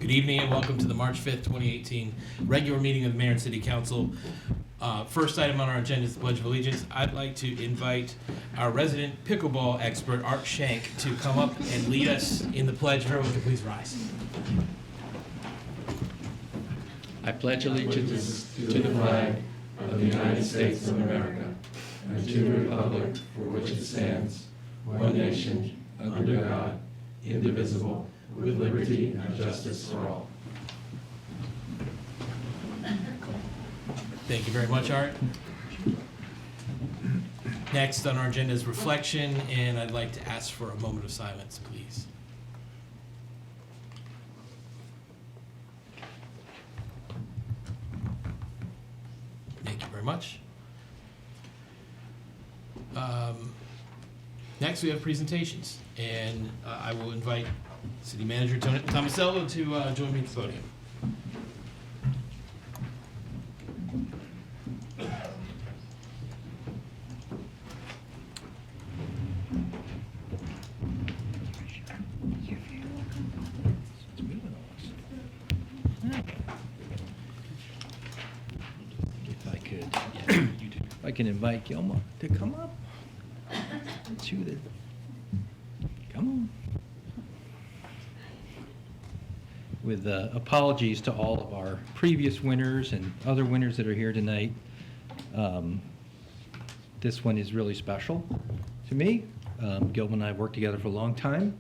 Good evening and welcome to the March 5th, 2018 regular meeting of the Mayor and City Council. First item on our agenda is the Pledge of Allegiance. I'd like to invite our resident pickleball expert, Art Shank, to come up and lead us in the pledge. Everyone can please rise. I pledge allegiance to the flag of the United States of America and to the republic for which it stands, one nation, under God, indivisible, with liberty and justice for all. Thank you very much, Art. Next on our agenda is reflection, and I'd like to ask for a moment of silence, please. Thank you very much. Next, we have presentations, and I will invite City Manager Tomasello to join me at the podium. If I can invite Gilma to come up. Come on. With apologies to all of our previous winners and other winners that are here tonight. This one is really special to me. Gilma and I have worked together for a long time.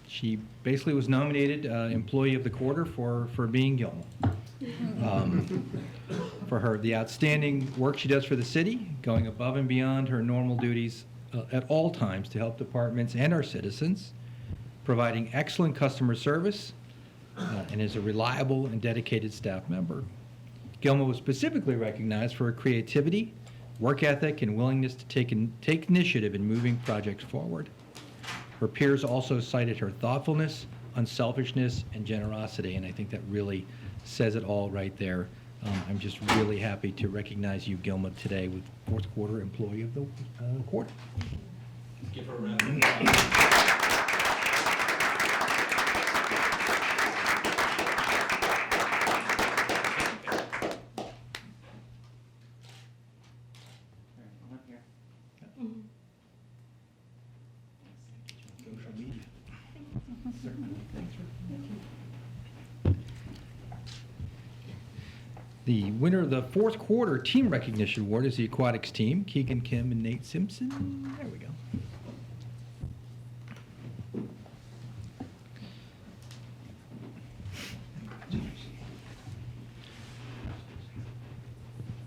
She basically was nominated Employee of the Quarter for being Gilma. For the outstanding work she does for the city, going above and beyond her normal duties at all times to help departments and our citizens, providing excellent customer service, and is a reliable and dedicated staff member. Gilma was specifically recognized for her creativity, work ethic, and willingness to take initiative in moving projects forward. Her peers also cited her thoughtfulness, unselfishness, and generosity, and I think that really says it all right there. I'm just really happy to recognize you, Gilma, today with fourth quarter Employee of the Quarter. Give her a round of applause. The winner of the fourth quarter team recognition award is the aquatics team, Keegan Kim and Nate Simpson. There we go.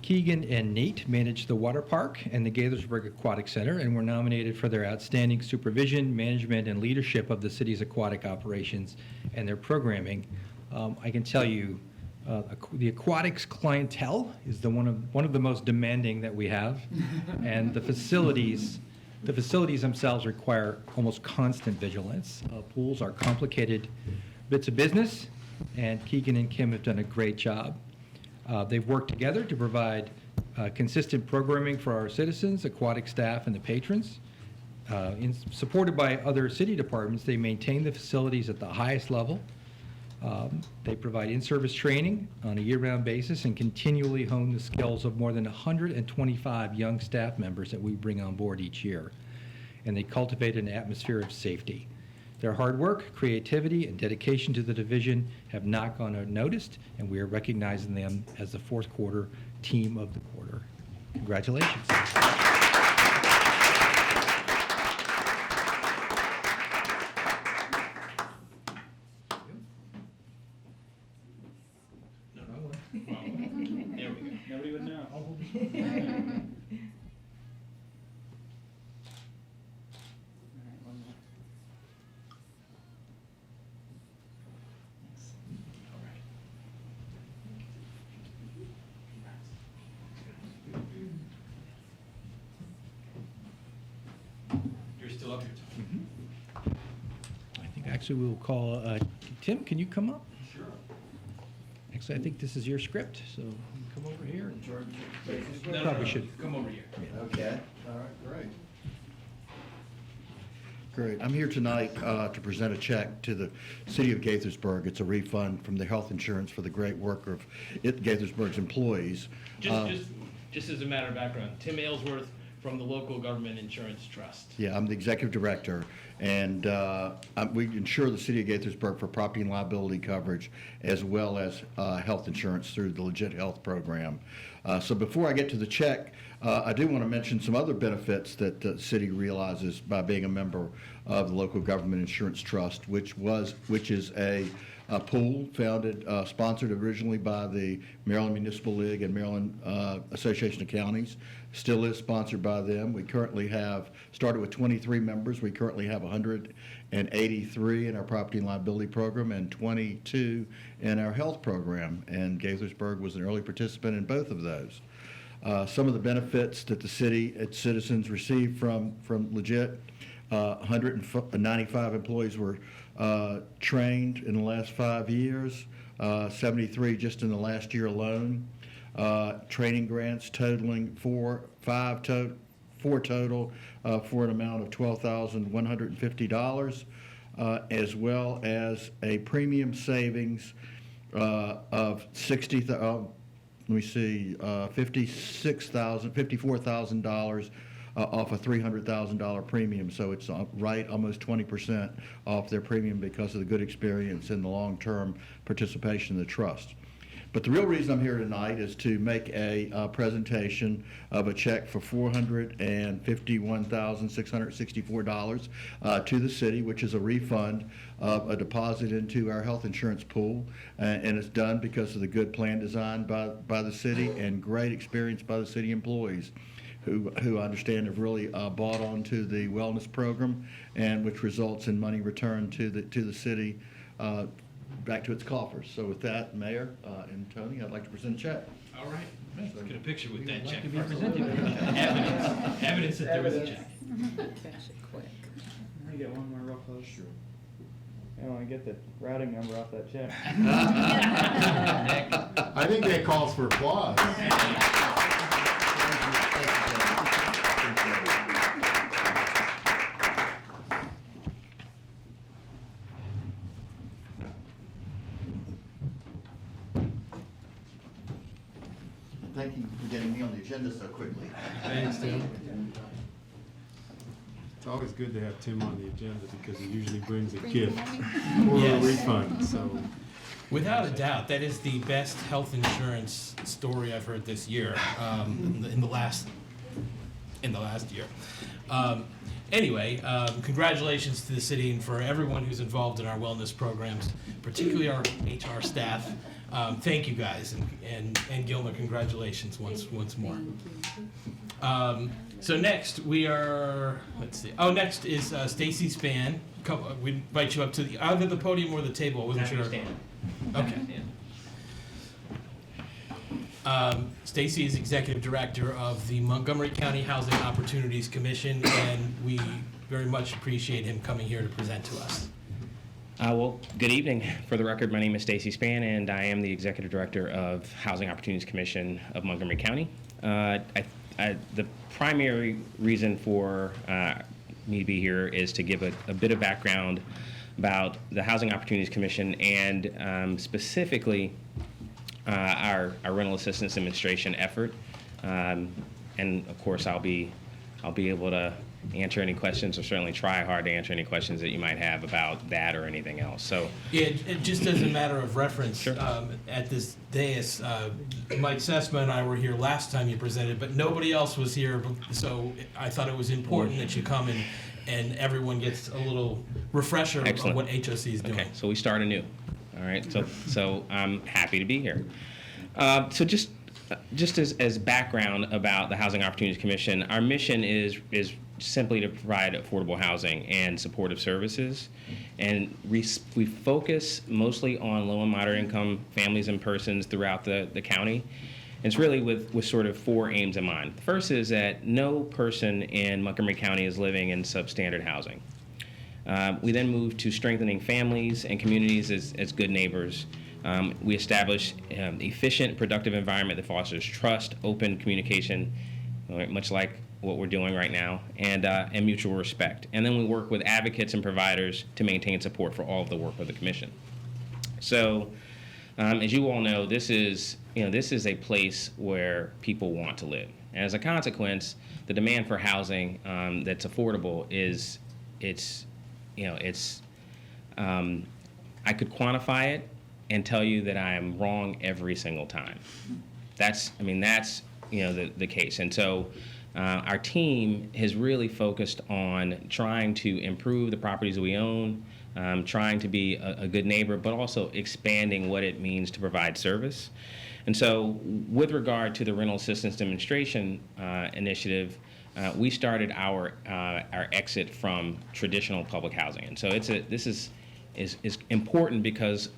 Keegan and Nate manage the water park and the Gaithersburg Aquatic Center and were nominated for their outstanding supervision, management, and leadership of the city's aquatic operations and their programming. I can tell you, the aquatics clientele is one of the most demanding that we have, and the facilities themselves require almost constant vigilance. Pools are complicated bits of business, and Keegan and Kim have done a great job. They've worked together to provide consistent programming for our citizens, aquatic staff, and the patrons. Supported by other city departments, they maintain the facilities at the highest level. They provide in-service training on a year-round basis and continually hone the skills of more than 125 young staff members that we bring on board each year. And they cultivate an atmosphere of safety. Their hard work, creativity, and dedication to the division have not gone unnoticed, and we are recognizing them as the fourth quarter team of the quarter. Congratulations. Nobody would know. You're still up here, Tom. I think actually we'll call, Tim, can you come up? Sure. Actually, I think this is your script, so you come over here. No, Probably should. Come over here. Okay, all right, great. Great. I'm here tonight to present a check to the city of Gaithersburg. It's a refund from the health insurance for the great work of Gaithersburg's employees. Just as a matter of background, Tim Aylesworth from the local government insurance trust. Yeah, I'm the executive director, and we insure the city of Gaithersburg for property and liability coverage as well as health insurance through the Legit Health program. So before I get to the check, I do want to mention some other benefits that the city realizes by being a member of the local government insurance trust, which is a pool founded, sponsored originally by the Maryland Municipal League and Maryland Association of Counties. Still is sponsored by them. We currently started with 23 members. We currently have 183 in our property and liability program and 22 in our health program. And Gaithersburg was an early participant in both of those. Some of the benefits that the city, its citizens receive from Legit, 195 employees were trained in the last 5 years, 73 just in the last year alone. Training grants totaling four total for an amount of $12,150, as well as a premium savings of $54,000 off a $300,000 premium. So it's right almost 20% off their premium because of the good experience and the long-term participation in the trust. But the real reason I'm here tonight is to make a presentation of a check for $451,664 to the city, which is a refund of a deposit into our health insurance pool. And it's done because of the good plan design by the city and great experience by the city employees, who I understand have really bought onto the wellness program, and which results in money returned to the city back to its coffers. So with that, Mayor and Tony, I'd like to present a check. All right, let's get a picture with that check to be first. presented. Evidence that there was a check. Finish it quick. Let me get one more real close. Sure. I want to get the routing number off that check. I think that calls for applause. Thank you for getting me on the agenda so quickly. Thanks, Tim. It's always good to have Tim on the agenda because he usually brings a gift or a Yes. refund, so. Without a doubt, that is the best health insurance story I've heard this year, in the last year. Anyway, congratulations to the city and for everyone who's involved in our wellness programs, particularly our HR staff. Thank you guys, and Gilmer, congratulations once more. So next we are, let's see. Oh, next is Stacy Spann. We invite you up to either the podium or the table. I wasn't sure. Okay. Stacy is Executive Director of the Montgomery County Housing Opportunities Commission, and we very much appreciate him coming here to present to us. Well, good evening. For the record, my name is Stacy Spann, and I am the Executive Director of Housing Opportunities Commission of Montgomery County. The primary reason for me to be here is to give a bit of background about the Housing Opportunities Commission and specifically our rental assistance administration effort. And of course, I'll be able to answer any questions, or certainly try hard to answer any questions that you might have about that or anything else. So, Yeah, just as a matter of reference, Sure. At this dais, Mike Sesma and I were here last time you presented, but nobody else was here, so I thought it was important that you come and everyone gets a little refresher Excellent. of what HOC is doing. okay, so we start anew. All right, so I'm happy to be here. So just as background about the Housing Opportunities Commission, our mission is simply to provide affordable housing and supportive services, and we focus mostly on low and moderate income families and persons throughout the county. And it's really with sort of four aims in mind. The first is that no person in Montgomery County is living in substandard housing. We then move to strengthening families and communities as good neighbors. We establish efficient, productive environment that fosters trust, open communication, much like what we're doing right now, and mutual respect. And then we work with advocates and providers to maintain support for all of the work of the commission. So, as you all know, this is a place where people want to live. And as a consequence, the demand for housing that's affordable I could quantify it and tell you that I am wrong every single time. That's the case. And so our team has really focused on trying to improve the properties that we own, trying to be a good neighbor, but also expanding what it means to provide service. And so with regard to the rental assistance demonstration initiative, we started our exit from traditional public housing. And so this is important because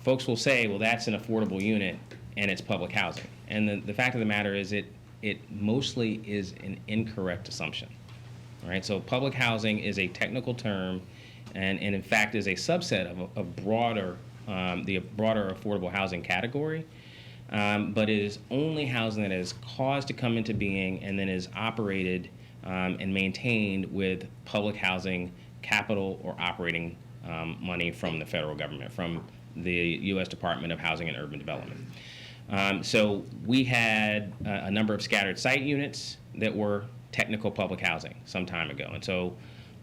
folks will say, well, that's an affordable unit and it's public housing. And the fact of the matter is it mostly is an incorrect assumption. All right, so public housing is a technical term and in fact is a subset of the broader affordable housing category, but it is only housing that is caused to come into being and then is operated and maintained with public housing capital or operating money from the federal government, from the U.S. Department of Housing and Urban Development. So we had a number of scattered site units that were technical public housing some time ago. And so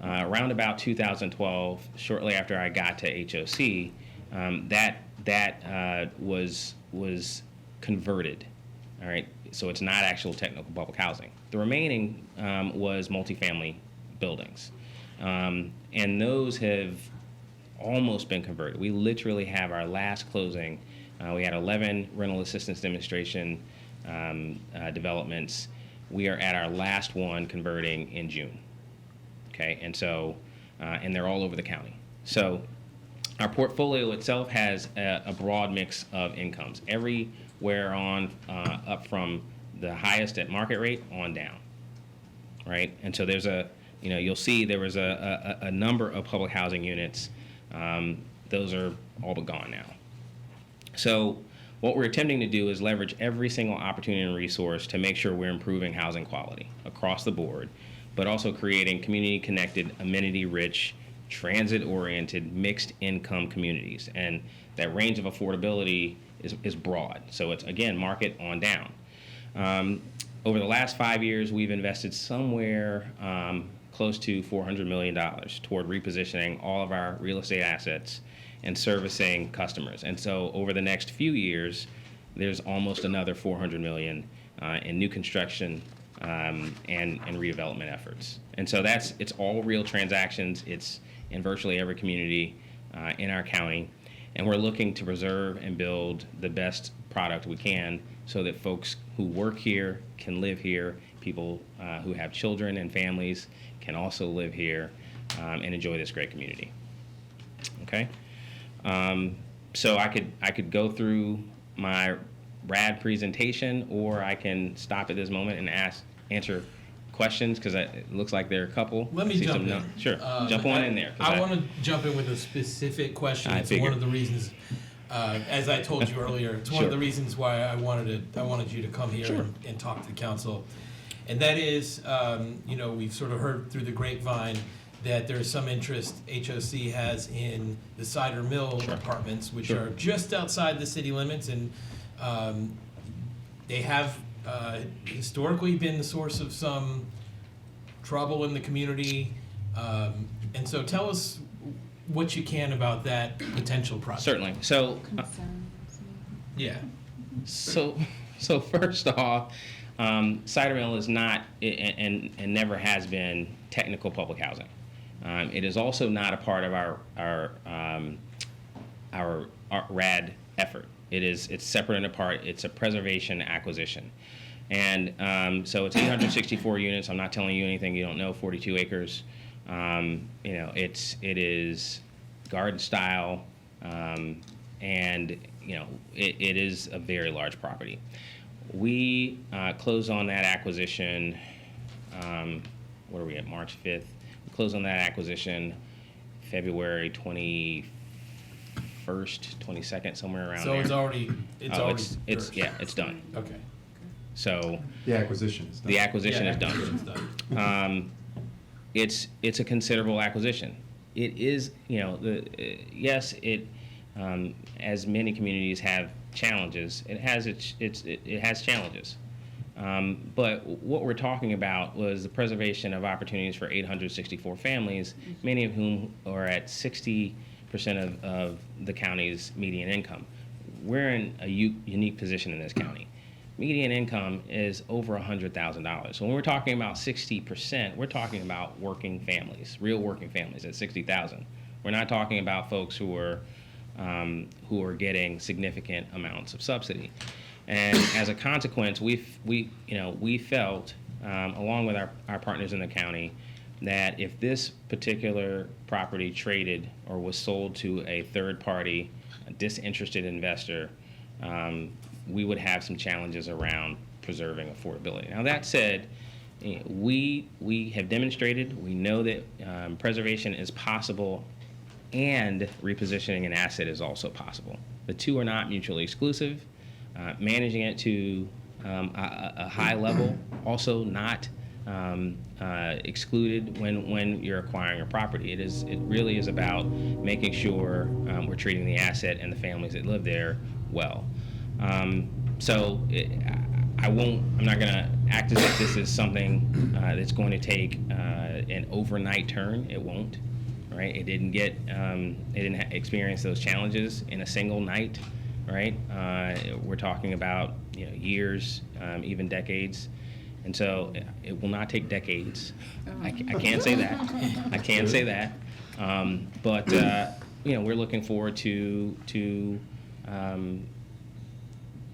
around about 2012, shortly after I got to HOC, that was converted. All right, so it's not actual technical public housing. The remaining was multifamily buildings. And those have almost been converted. We literally have our last closing. We had 11 rental assistance demonstration developments. We are at our last one converting in June. Okay, and so, and they're all over the county. So our portfolio itself has a broad mix of incomes, everywhere on up from the highest at market rate on down, right? And so there's you'll see there was a number of public housing units. Those are all but gone now. So what we're attempting to do is leverage every single opportunity and resource to make sure we're improving housing quality across the board, but also creating community-connected, amenity-rich, transit-oriented, mixed-income communities. And that range of affordability is broad. So it's, again, market on down. Over the last 5 years, we've invested somewhere close to $400 million toward repositioning all of our real estate assets and servicing customers. And so over the next few years, there's almost another $400 million in new construction and redevelopment efforts. And so it's all real transactions. It's in virtually every community in our county. And we're looking to preserve and build the best product we can so that folks who work here can live here. People who have children and families can also live here and enjoy this great community. Okay? So I could go through my rad presentation, or I can stop at this moment and answer questions, because it looks like there are a couple. Let me jump in. Sure, jump on in there. I want to jump in with a specific question. It's one of the reasons, as I told you earlier, it's one of the reasons why I wanted you to come here and talk to the council. And that is, we've sort of heard through the grapevine that there's some interest HOC has in the Cider Mill apartments, which are just outside the city limits, and they have historically been the source of some trouble in the community. And so tell us what you can about that potential project. Certainly. So, Yeah. so first off, Cider Mill is not and never has been technical public housing. It is also not a part of our RAD effort. It's separate and apart. It's a preservation acquisition. And so it's 864 units. I'm not telling you anything you don't know. 42 acres. It is garden style, and it is a very large property. We closed on that acquisition. What are we at? March 5th. We closed on that acquisition February 21st, 22nd, somewhere around there. So it's already It's done. Okay. So The acquisition is done. the acquisition is done. Acquisition's done. It's a considerable acquisition. It is, yes, as many communities have challenges, it has challenges. But what we're talking about was the preservation of opportunities for 864 families, many of whom are at 60% of the county's median income. We're in a unique position in this county. Median income is over $100,000. So when we're talking about 60%, we're talking about working families, real working families at 60,000. We're not talking about folks who are getting significant amounts of subsidy. And as a consequence, we felt, along with our partners in the county, that if this particular property traded or was sold to a third party, a disinterested investor, we would have some challenges around preserving affordability. Now that said, we have demonstrated, we know that preservation is possible and repositioning an asset is also possible. The two are not mutually exclusive. Managing it to a high level, also not excluded when you're acquiring a property. It really is about making sure we're treating the asset and the families that live there well. I'm not going to act as if this is something that's going to take an overnight turn. It won't, right? It didn't experience those challenges in a single night, right? We're talking about years, even decades. And so it will not take decades. I can't say that. I can't say that. But we're looking forward to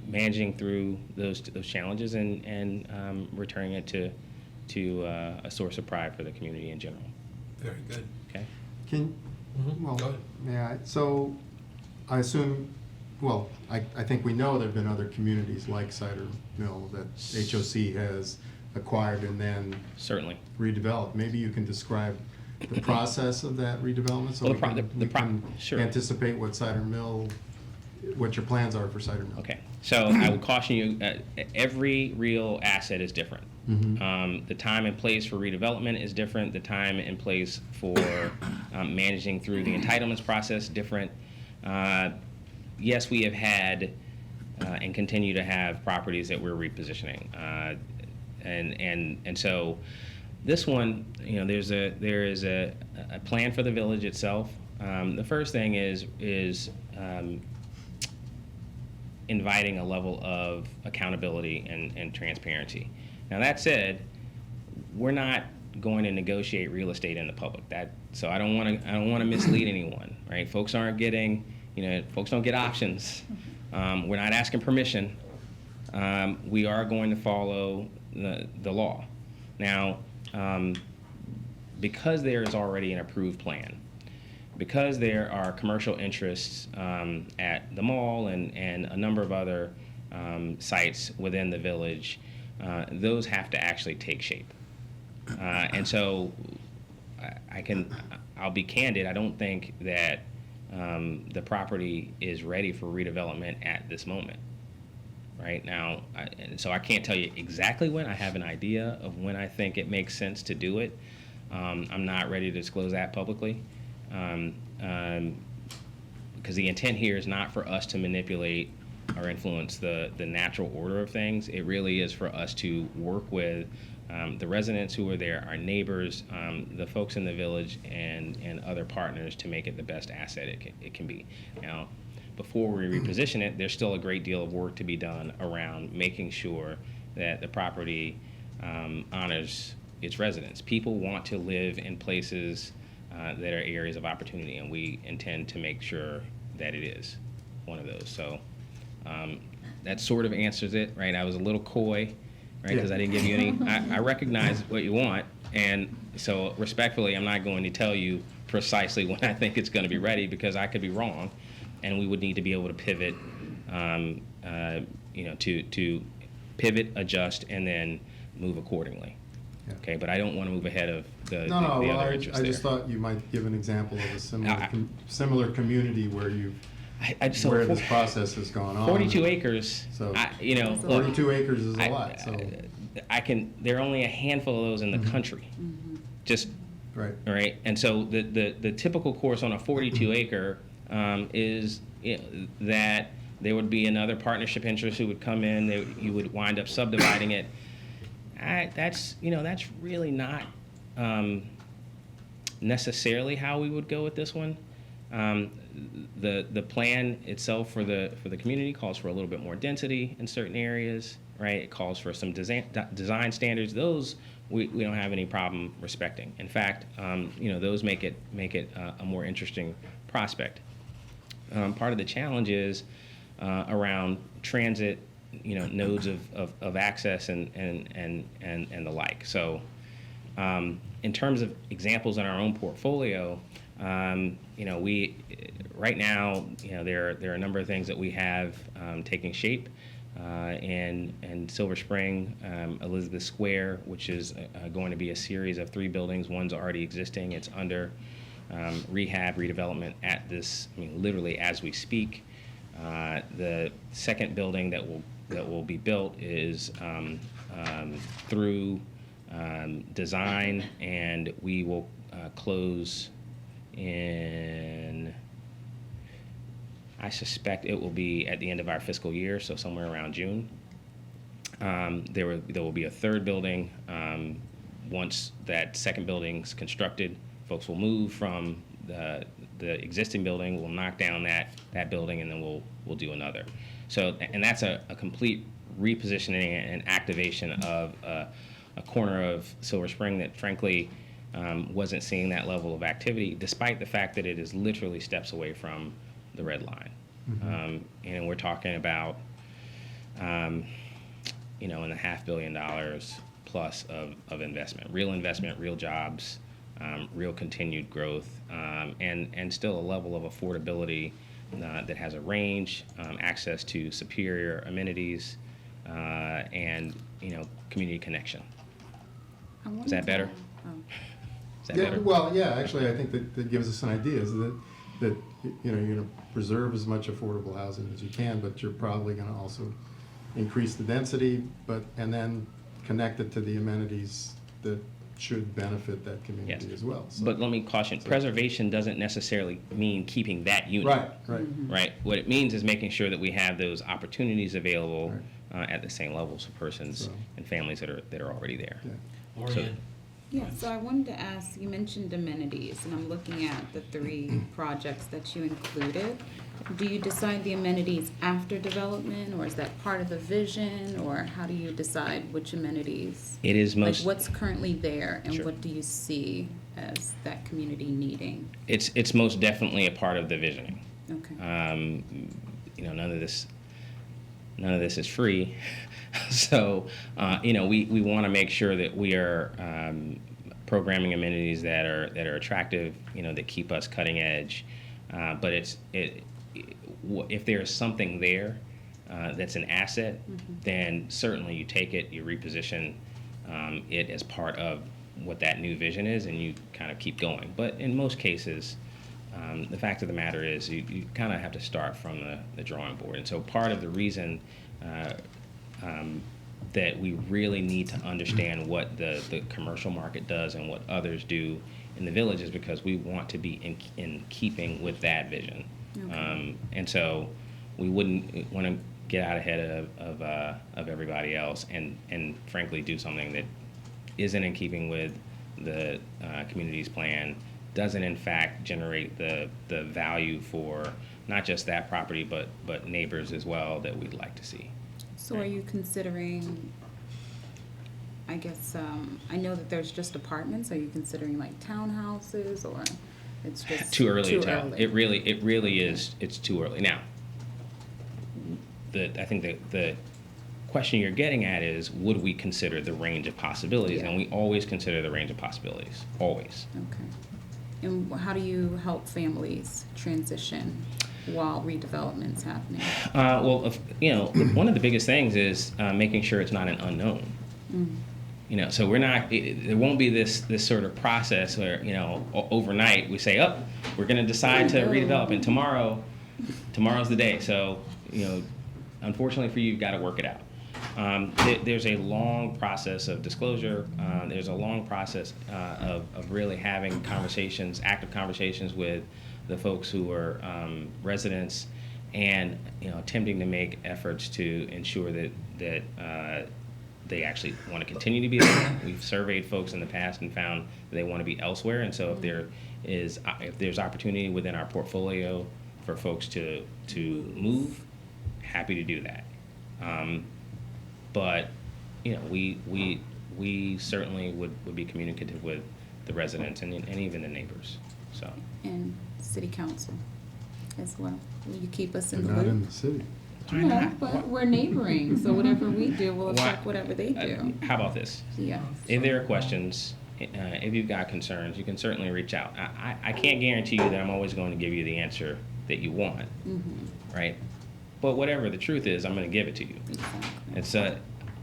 managing through those challenges and returning it to a source of pride for the community in general. Very good. Okay. Well, Go ahead. may I? So I assume, I think we know there have been other communities like Cider Mill that HOC has acquired and then Certainly. redeveloped. Maybe you can describe the process of that redevelopment so Well, we can sure. anticipate what your plans are for Cider Mill. Okay. So I would caution you, every real asset is different. The time and place for redevelopment is different. The time and place for managing through the entitlements process different. Yes, we have had and continue to have properties that we're repositioning, and so this one, there is a plan for the village itself. The first thing is inviting a level of accountability and transparency. Now that said, we're not going to negotiate real estate in the public. So I don't want to mislead anyone, right? Folks don't get options. We're not asking permission. We are going to follow the law. Now, because there is already an approved plan, because there are commercial interests at the mall and a number of other sites within the village, those have to actually take shape. And so I'll be candid, I don't think that the property is ready for redevelopment at this moment. Right now, so I can't tell you exactly when. I have an idea of when I think it makes sense to do it. I'm not ready to disclose that publicly, because the intent here is not for us to manipulate or influence the natural order of things. It really is for us to work with the residents who are there, our neighbors, the folks in the village, and other partners to make it the best asset it can be. Now, before we reposition it, there's still a great deal of work to be done around making sure that the property honors its residents. People want to live in places that are areas of opportunity, and we intend to make sure that it is one of those. So that sort of answers it, right? I was a little coy, right, because I didn't give you any. I recognize what you want, and so respectfully, I'm not going to tell you precisely when I think it's going to be ready, because I could be wrong. And we would need to be able to pivot, to pivot, adjust, and then move accordingly. Yeah. Okay, but I don't want to move ahead of the Well, other interests I just there. thought you might give an example of a similar community where you've So where this process has gone on. 42 acres, So- look, 42 acres is a lot, so, there are only a handful of those in the country. Just, right. right? And so the typical course on a 42 acre is that there would be another partnership interest who would come in, you would wind up subdividing it. That's really not necessarily how we would go with this one. The plan itself for the community calls for a little bit more density in certain areas, right? It calls for some design standards. Those we don't have any problem respecting. In fact, those make it a more interesting prospect. Part of the challenge is around transit, nodes of access and the like. So, in terms of examples in our own portfolio, we right now, there are a number of things that we have taking shape. In Silver Spring, Elizabeth Square, which is going to be a series of 3 buildings. One's already existing. It's under rehab, redevelopment at this, literally as we speak. The second building that will be built is through design, and we will close in, I suspect it will be at the end of our fiscal year, so somewhere around June. There will be a third building. Once that second building's constructed, folks will move from the existing building. We'll knock down that building, and then we'll do another. So, and that's a complete repositioning and activation of a corner of Silver Spring that, frankly, wasn't seeing that level of activity, despite the fact that it is literally steps away from the red line. And we're talking about, in the $500 million plus of investment, real jobs, real continued growth, and still a level of affordability that has a range, access to superior amenities, and community connection. Is that better? Is that better? Well, yeah, actually, I think that gives us an idea, is that you're going to preserve as much affordable housing as you can, but you're probably going to also increase the density, and then connect it to the amenities that should benefit that community as well. So, but let me caution, preservation doesn't necessarily mean keeping that unit. Right. Right. What it means is making sure that we have those opportunities available at the same levels for persons and families that are already there. Yeah. Orion. Yeah, so I wanted to ask, you mentioned amenities, and I'm looking at the 3 projects that you included. Do you decide the amenities after development, or is that part of the vision, or how do you decide which amenities? It is most. Like what's currently there, and Sure. what do you see as that community needing? It's most definitely a part of the visioning. Okay. None of this is free. So, we want to make sure that we are programming amenities that are attractive, that keep us cutting edge. But if there is something there that's an asset, then certainly you take it, you reposition it as part of what that new vision is, and you kind of keep going. But in most cases, the fact of the matter is you kind of have to start from the drawing board. And so part of the reason that we really need to understand what the commercial market does and what others do in the village is because we want to be in keeping with that vision. Okay. And so we wouldn't want to get out ahead of everybody else and frankly do something that isn't in keeping with the community's plan, doesn't in fact generate the value for not just that property but neighbors as well that we'd like to see. So are you considering, I guess, I know that there's just apartments, are you considering like townhouses, or it's just Too early to tell. early? It really is. It's too early. Now, I think the question you're getting at is, would we consider the range of possibilities? Yeah. And we always consider the range of possibilities. Always. Okay. And how do you help families transition while redevelopment's happening? One of the biggest things is making sure it's not an unknown. So we're not. There won't be this sort of process where overnight we say, we're going to decide to redevelop, and tomorrow tomorrow's the day. So, unfortunately for you, you've got to work it out. There's a long process of disclosure. There's a long process of really having conversations, active conversations with the folks who are residents, and attempting to make efforts to ensure that they actually want to continue to be there. We've surveyed folks in the past and found that they want to be elsewhere, and so if there's opportunity within our portfolio for folks to move, happy to do that. But we certainly would be communicative with the residents and even the neighbors. So. And city council as well. Will you keep us They're in the not loop? in the city. No, but we're neighboring, so whatever we do will affect Why- whatever they do. How about this? Yes. If there are questions, if you've got concerns, you can certainly reach out. I can't guarantee you that I'm always going to give you the answer that you want, right? But whatever the truth is, I'm going to give it to you. Exactly. It's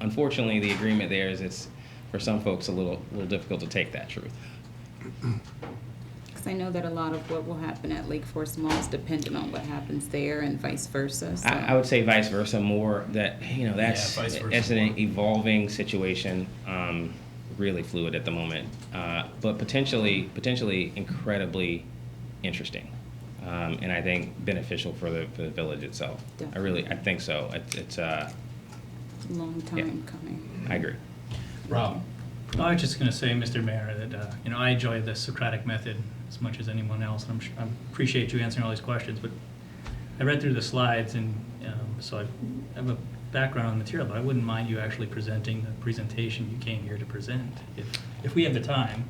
unfortunately the agreement there is it's for some folks a little difficult to take that truth. Because I know that a lot of what will happen at Lake Forest Mall is dependent on what happens there and vice versa. So. I would say vice versa more. That that's vice versa. it's an evolving situation, really fluid at the moment, but potentially incredibly interesting, and I think beneficial for the village itself. Definitely. I think so. It's a long time coming. I agree. Rob. I was just going to say, Mr. Mayor, that I enjoy the Socratic method as much as anyone else, and I appreciate you answering all these questions. But I read through the slides, and so I have a background on the material, but I wouldn't mind you actually presenting the presentation you came here to present, if we have the time.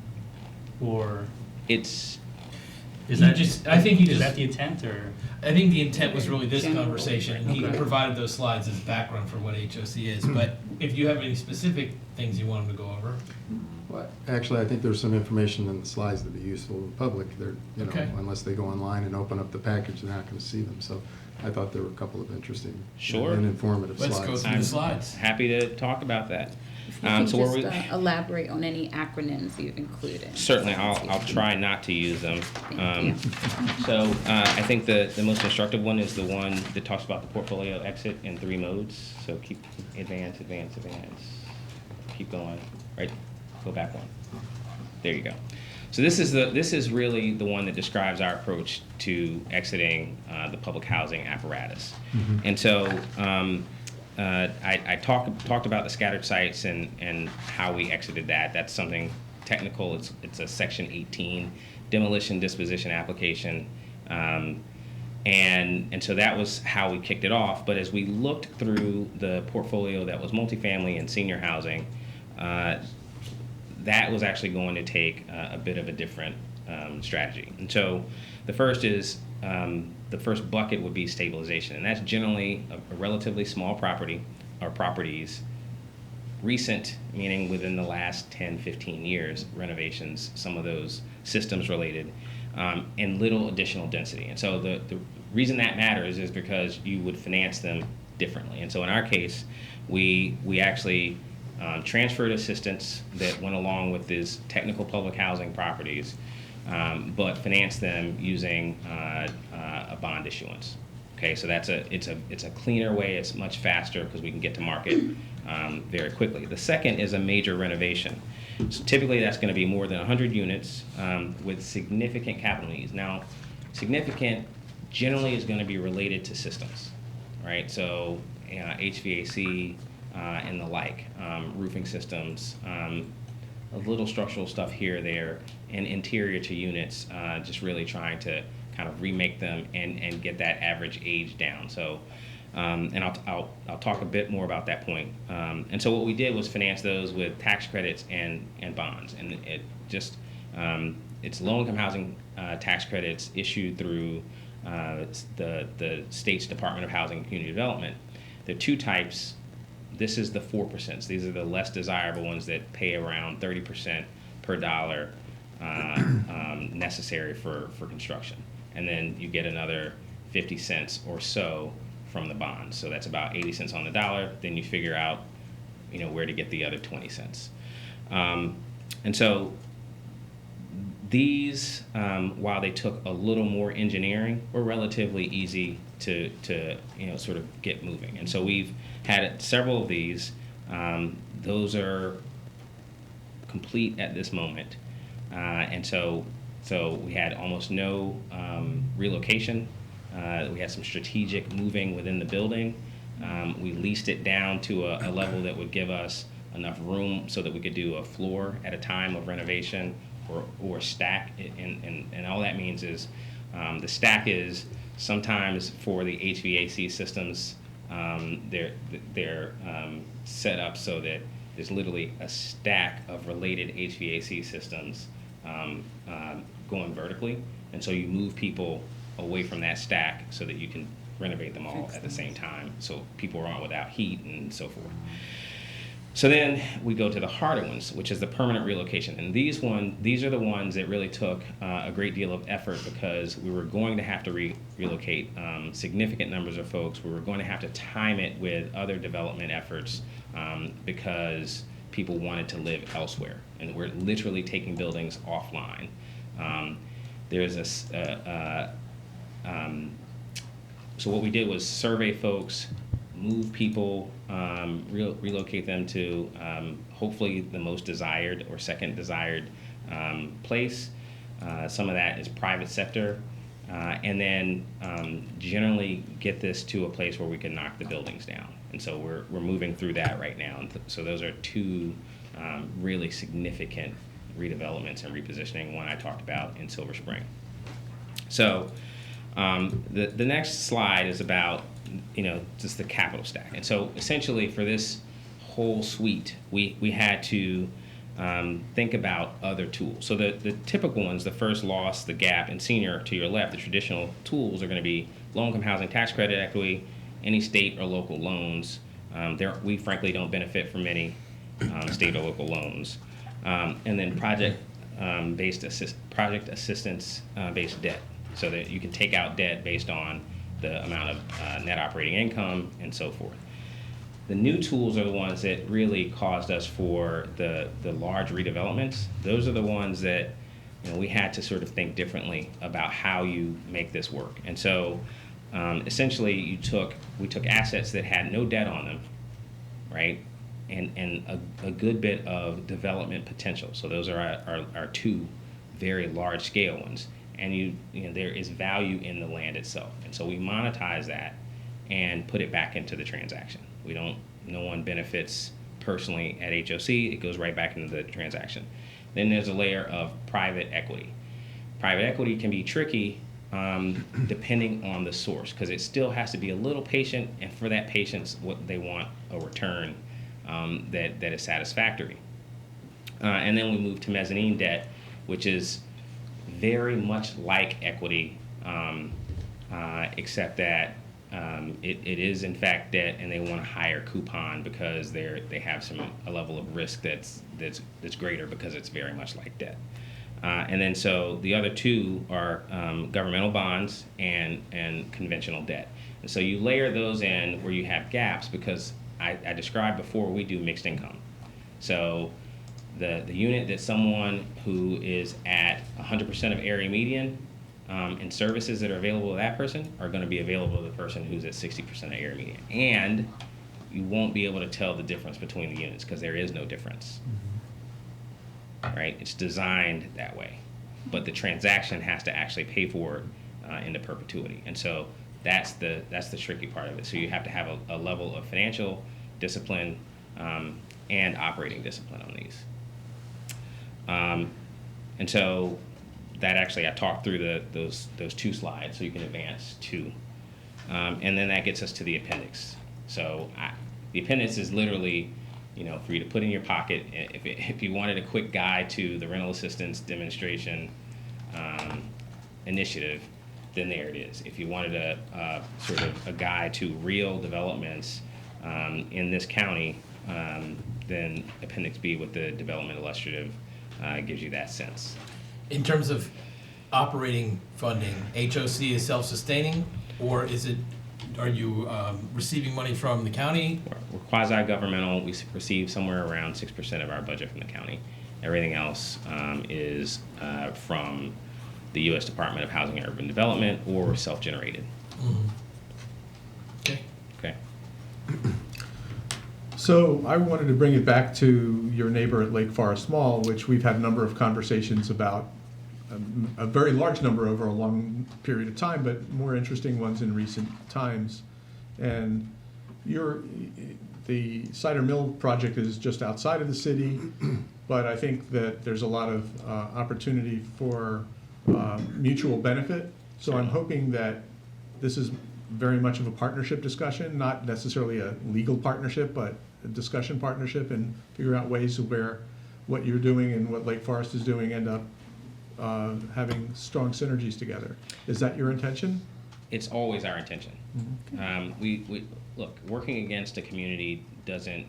Or It's is that I think he is just. that the intent, or I think the intent was really this General. conversation, and he Okay. provided those slides as background for what HOC is. But if you have any specific things you want him to go over, Well, actually, I think there's some information in the slides that'd be useful to the public. They're, Okay. unless they go online and open up the package, they're not going to see them. So I thought there were a couple of interesting Sure. and informative let's slides. go through the slides. happy to talk about that. If you can So where just elaborate on any acronyms you've included. Certainly, I'll try not to use them. Thank you. So I think the most instructive one is the one that talks about the portfolio exit in 3 modes. So keep advance. Keep going. Right. Go back one. There you go. So this is really the one that describes our approach to exiting the public housing apparatus. And so I talked about the scattered sites and how we exited that. That's something technical. It's a Section 18 demolition disposition application. And so that was how we kicked it off. But as we looked through the portfolio that was multifamily and senior housing, that was actually going to take a bit of a different strategy. And so the first is, the first bucket would be stabilization. And that's generally a relatively small property or properties, recent, meaning within the last 10, 15 years, renovations, some of those systems related, and little additional density. And so the reason that matters is because you would finance them differently. And so in our case, we actually transferred assistance that went along with these technical public housing properties, but financed them using a bond issuance. Okay, so it's a cleaner way. It's much faster because we can get to market very quickly. The second is a major renovation. So typically that's going to be more than 100 units with significant capital needs. Now, significant generally is going to be related to systems, right? So HVAC and the like, roofing systems, a little structural stuff here or there, and interior to units, just really trying to kind of remake them and get that average age down. So, and I'll talk a bit more about that point. And so what we did was finance those with tax credits and bonds, and it just it's low-income housing tax credits issued through the state's Department of Housing and Community Development. There are 2 types. This is the 4%. These are the less desirable ones that pay around 30% per dollar necessary for construction. And then you get another 50 cents or so from the bond. So that's about 80 cents on the dollar. Then you figure out, where to get the other 20 cents. And so These, while they took a little more engineering, were relatively easy to sort of get moving. And so we've had several of these. Those are complete at this moment. And so we had almost no relocation. We had some strategic moving within the building. We leased it down to a level that would give us enough room so that we could do a floor at a time of renovation or stack. And all that means is the stack is sometimes for the HVAC systems, they're set up so that there's literally a stack of related HVAC systems going vertically. And so you move people away from that stack so that you can renovate them all at the same time, so people aren't without heat and so forth. So then we go to the harder ones, which is the permanent relocation. And these are the ones that really took a great deal of effort, because we were going to have to relocate significant numbers of folks. We were going to have to time it with other development efforts because people wanted to live elsewhere. And we're literally taking buildings offline. So what we did was survey folks, move people, relocate them to hopefully the most desired or second desired place. Some of that is private sector. And then generally get this to a place where we can knock the buildings down. And so we're moving through that right now. And so those are two really significant redevelopments and repositioning, one I talked about in Silver Spring. So the next slide is about, just the capital stack. And so essentially for this whole suite, we had to think about other tools. So the typical ones, the first loss, the gap, and senior to your left, the traditional tools are going to be low-income housing tax credit equity, any state or local loans. We frankly don't benefit from any state or local loans. And then project assistance based debt, so that you can take out debt based on the amount of net operating income and so forth. The new tools are the ones that really caused us for the large redevelopments. Those are the ones that we had to sort of think differently about how you make this work. And so essentially we took assets that had no debt on them, right? And a good bit of development potential. So those are our two very large scale ones. And there is value in the land itself. And so we monetize that and put it back into the transaction. No one benefits personally at HOC, it goes right back into the transaction. Then there's a layer of private equity. Private equity can be tricky depending on the source, because it still has to be a little patient, and for that patience, what they want a return that is satisfactory. And then we move to mezzanine debt, which is very much like equity, except that it is in fact debt, and they want a higher coupon because they have a level of risk that's greater because it's very much like debt. And then so the other two are governmental bonds and conventional debt. And so you layer those in where you have gaps, because I described before we do mixed income. So the unit that someone who is at 100% of area median and services that are available to that person are going to be available to the person who's at 60% of area median. And you won't be able to tell the difference between the units because there is no difference. Right? It's designed that way. But the transaction has to actually pay for it into perpetuity. And so that's the tricky part of it. So you have to have a level of financial discipline and operating discipline on these. And so that actually, I talked through those two slides, so you can advance two. And then that gets us to the appendix. So the appendix is literally, for you to put in your pocket. If you wanted a quick guide to the rental assistance demonstration initiative, then there it is. If you wanted a sort of a guide to real developments in this county, then Appendix B with the development illustrative gives you that sense. In terms of operating funding, HOC is self-sustaining, or are you receiving money from the county? We're quasi-governmental. We receive somewhere around 6% of our budget from the county. Everything else is from the U.S. Department of Housing and Urban Development or self-generated. Okay. Okay. So I wanted to bring it back to your neighbor at Lake Forest Mall, which we've had a number of conversations about, a very large number over a long period of time, but more interesting ones in recent times. And the Cider Mill project is just outside of the city, but I think that there's a lot of opportunity for mutual benefit. So I'm hoping that this is very much of a partnership discussion, not necessarily a legal partnership, but a discussion partnership, and figure out ways where what you're doing and what Lake Forest is doing end up having strong synergies together. Is that your intention? It's always our intention. We look, working against a community doesn't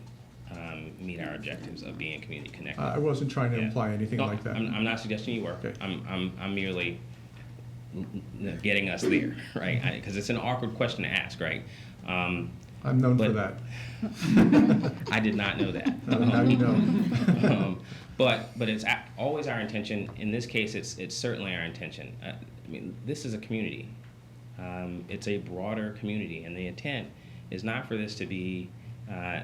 meet our objectives of being community connected. I wasn't trying to Yeah. imply anything No, like that. I'm not suggesting you were. Okay. I'm merely getting us there, right? Because it's an awkward question to ask, right? I'm known for but- that. I did not know that. Now you know. But it's always our intention. In this case, it's certainly our intention. I mean, this is a community. It's a broader community, and the intent is not for this to be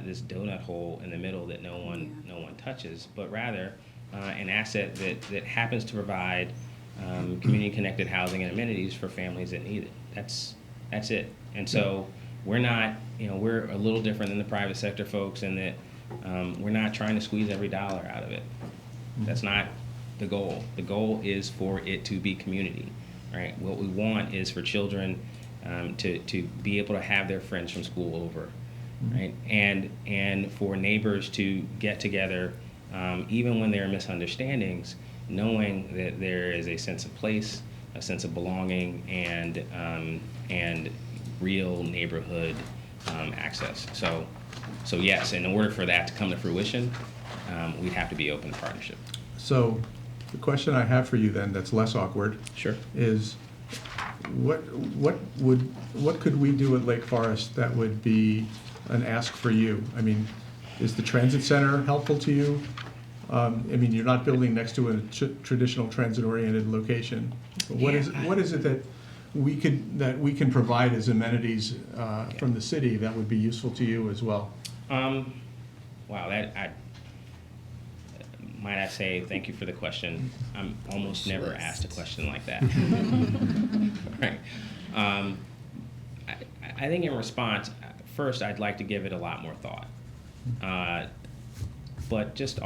this donut hole in the middle that no one touches, but rather an asset that happens to provide community-connected housing and amenities for families that need it. That's it. And so we're not, we're a little different than the private sector folks in that we're not trying to squeeze every dollar out of it. That's not the goal. The goal is for it to be community, right? What we want is for children to be able to have their friends from school over, right? And for neighbors to get together, even when there are misunderstandings, knowing that there is a sense of place, a sense of belonging, and real neighborhood access. So yes, in order for that to come to fruition, we'd have to be open to partnership. So the question I have for you then, that's less awkward, Sure. is what could we do at Lake Forest that would be an ask for you? I mean, is the transit center helpful to you? I mean, you're not building next to a traditional transit-oriented location. But what is it that we can provide as amenities from the city that would be useful to you as well? Wow, might I say thank you for the question. I'm almost never asked a question like that. Right. I think in response, first I'd like to give it a lot more thought. But just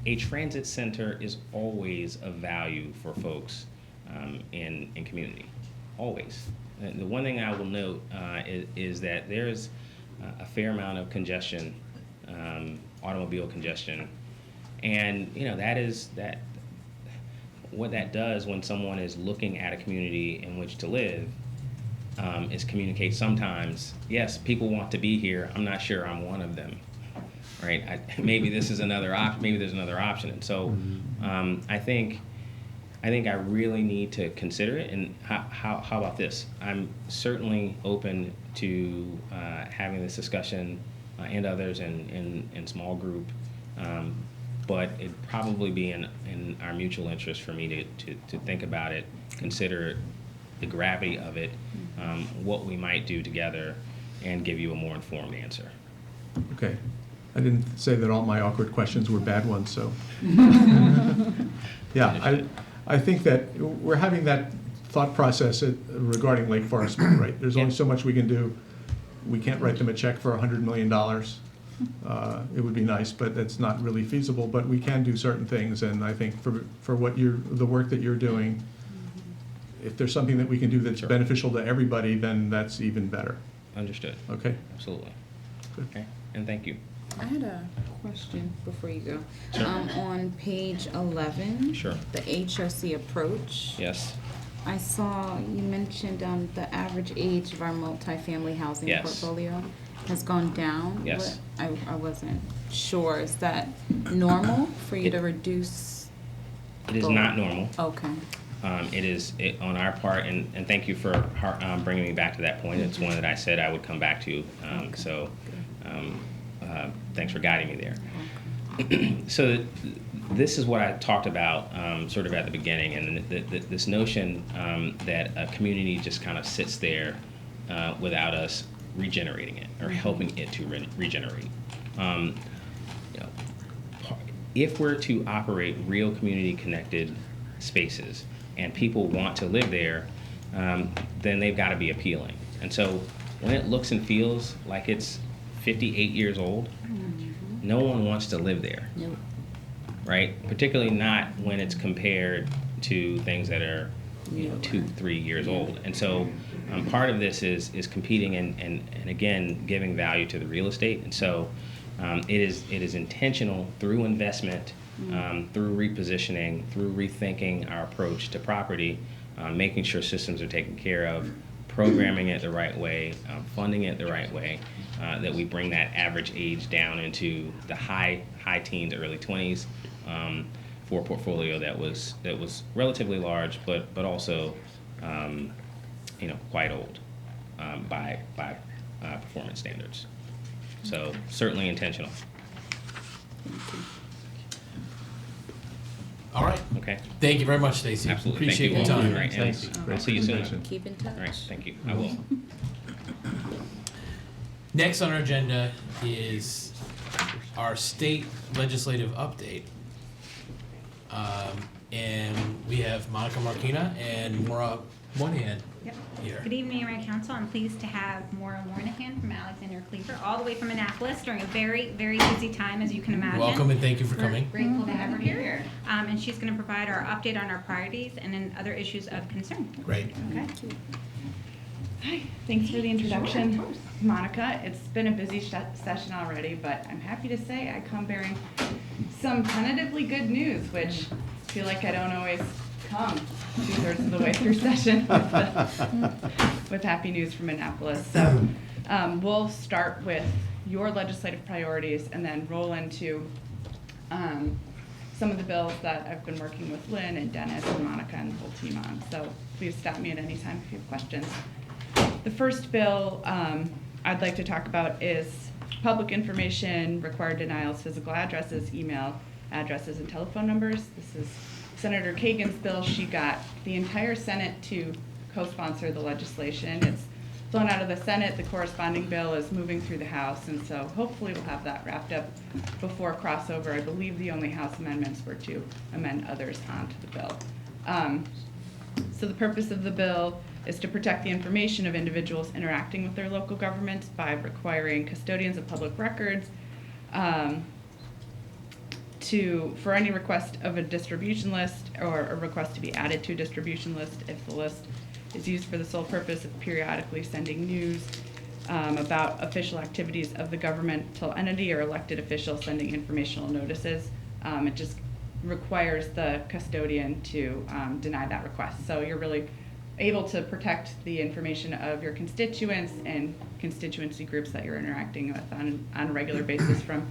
a transit center is always of value for folks in community, always. And the one thing I will note is that there's a fair amount of congestion, automobile congestion, and what that does when someone is looking at a community in which to live is communicate sometimes, yes, people want to be here, I'm not sure I'm one of them, right? Maybe this is another option, maybe there's another option. And so I think I really need to consider it. And how about this? I'm certainly open to having this discussion and others in small group, but it'd probably be in our mutual interest for me to think about it, consider the gravity of it, what we might do together, and give you a more informed answer. Okay. I didn't say that all my awkward questions were bad ones, so. Yeah, I think that we're having that thought process regarding Lake Forest, right? There's only so much we can do. We can't write them a check for $100 million. It would be nice, but that's not really feasible. But we can do certain things, and I think for the work that you're doing, if there's something that we can do that's beneficial to everybody, then that's even better. Understood. Okay? Absolutely. Good. Okay, and thank you. I had a question before you go. Sure. On page 11. Sure. The HRC approach. Yes. I saw you mentioned the average age of our multifamily housing Yes. portfolio has gone down. Yes. I wasn't sure. Is that normal for you to reduce? It is not normal. Okay. It is on our part, and thank you for bringing me back to that point. It's one that I said I would come back to. So thanks for guiding me there. So this is what I talked about sort of at the beginning, and this notion that a community just kind of sits there without us regenerating it or helping it to regenerate. You know, if we're to operate real community-connected spaces and people want to live there, then they've got to be appealing. And so when it looks and feels like it's 58 years old, no one wants to live there. Nope. Right? Particularly not when it's compared to things that are, you know, 2-3 years old. And so part of this is competing and again, giving value to the real estate. And so it is intentional through investment, through repositioning, through rethinking our approach to property, making sure systems are taken care of, programming it the right way, funding it the right way, that we bring that average age down into the high teens, early 20s, for a portfolio that was relatively large, but also you know, quite old by performance standards. So certainly intentional. All right. Okay. Thank you very much, Stacy. Absolutely. Appreciate your Thank you. time. All right, and Thanks. I'll see you soon. Presentation. Keep in touch. All right. Thank you. I will. Next on our agenda is our state legislative update. And we have Monica Marquina and Maura Moynihan Yep. here. Good evening, Mayor Council. I'm pleased to have Maura Moynihan from Alexander Cleaver, all the way from Annapolis during a very, very busy time, as you can imagine. Welcome and thank you for We're coming. grateful to have her here. And she's going to provide our update on our priorities and then other issues of concern. Great. Okay? Hi, thanks for the introduction, Monica. It's been a busy session already, but I'm happy to say I come bearing some tentatively good news, which I feel like I don't always come 2/3 of the way through session with happy news from Annapolis. So we'll start with your legislative priorities and then roll into some of the bills that I've been working with Lynn and Dennis and Monica and the whole team on. So please stop me at any time if you have questions. The first bill I'd like to talk about is public information, required denials, physical addresses, email addresses, and telephone numbers. This is Senator Kagan's bill. She got the entire Senate to co-sponsor the legislation. It's flown out of the Senate. The corresponding bill is moving through the House, and so hopefully we'll have that wrapped up before crossover. I believe the only House amendments were to amend others onto the bill. So the purpose of the bill is to protect the information of individuals interacting with their local governments by requiring custodians of public records for any request of a distribution list or a request to be added to a distribution list if the list is used for the sole purpose of periodically sending news about official activities of the governmental entity or elected official sending informational notices. It just requires the custodian to deny that request. So you're really able to protect the information of your constituents and constituency groups that you're interacting with on a regular basis from,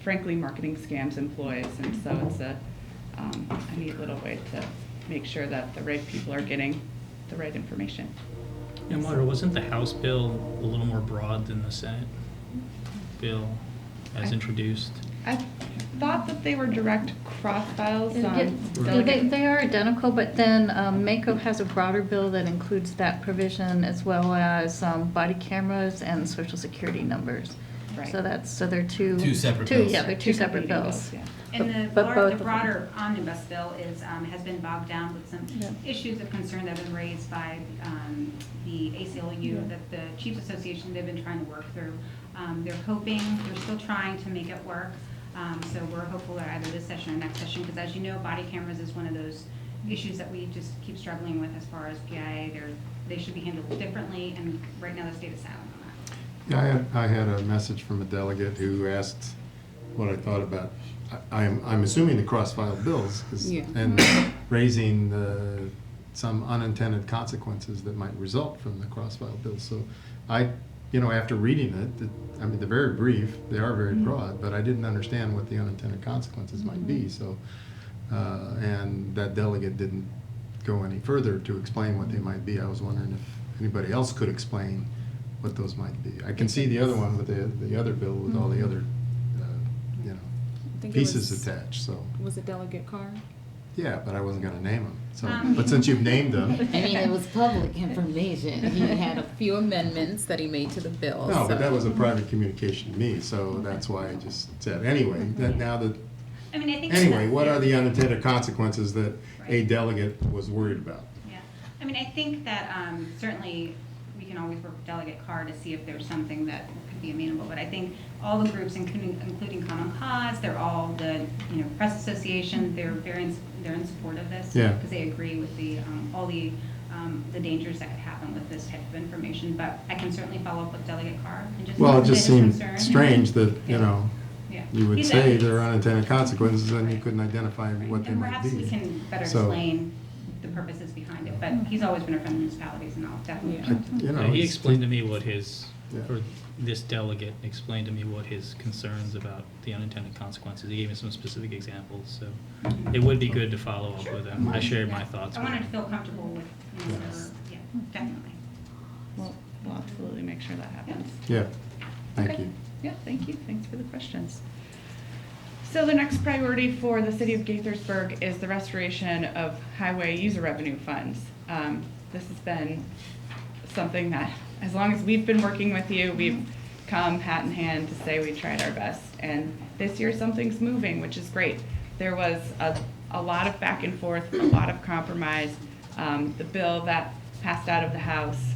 frankly, marketing scams employees. And so it's a neat little way to make sure that the right people are getting the right information. And Maura, wasn't the House bill a little more broad than the Senate bill as introduced? I thought that they were direct cross files on delegate. They are identical, but then MACO has a broader bill that includes that provision as well as body cameras and social security numbers. Right. So they're two separate bills. Yeah, they're two separate competing bills. yeah. And But both the of them. broader omnibus bill is, has been bogged down with some Yeah. issues of concern that have been raised by the ACLU, that the Chiefs Association, they've been trying to work through. They're hoping, they're still trying to make it work. So we're hopeful that either this session or next session, because as you know, body cameras is one of those issues that we just keep struggling with as far as PIA. They should be handled differently, and right now the state is silent on that. Yeah, I had a message from a delegate who asked what I thought about, I'm assuming the cross-file bills, Yeah. and raising some unintended consequences that might result from the cross-file bills. So after reading it, I mean, they're very brief, they are very broad, but I didn't understand what the unintended consequences might be. So, and that delegate didn't go any further to explain what they might be. I was wondering if anybody else could explain what those might be. I can see the other one with the other bill with all the other, think it pieces was- attached, so, Was it Delegate Carr? yeah, but I wasn't gonna name them, so, but since you've named them. I mean, it was public information. He had a few amendments that he made to the bill. No, but so- that was a private communication to me, so that's why I just said, anyway, that now that, I mean, I think. anyway, what are the unintended consequences that a delegate was worried about? Yeah, I mean, I think that certainly we can always work with Delegate Carr to see if there's something that could be amenable, but I think all the groups, including Common Cause, they're all the, Press Association, they're in support of this. Yeah. Because they agree with all the dangers that could happen with this type of information, but I can certainly follow up with Delegate Carr and just. Well, it just convey seemed his concern. strange that, Yeah. you would He's- say there are unintended consequences and you couldn't identify what they And might perhaps we be. can better So- explain the purposes behind it, but he's always been a friend of municipalities, and I'll definitely. He it's- explained to me what his, Yeah. or this delegate explained to me what his concerns about the unintended consequences. He gave me some specific examples, so it would be good to follow up with him. I shared my thoughts I with wanted to him. feel comfortable with, yeah, definitely. We'll absolutely make sure that happens. Yeah, thank Okay. you. Yeah, thank you. Thanks for the questions. So the next priority for the city of Gaithersburg is the restoration of highway user revenue funds. This has been something that, as long as we've been working with you, we've come hat in hand to say we tried our best. And this year, something's moving, which is great. There was a lot of back and forth, a lot of compromise. The bill that passed out of the House,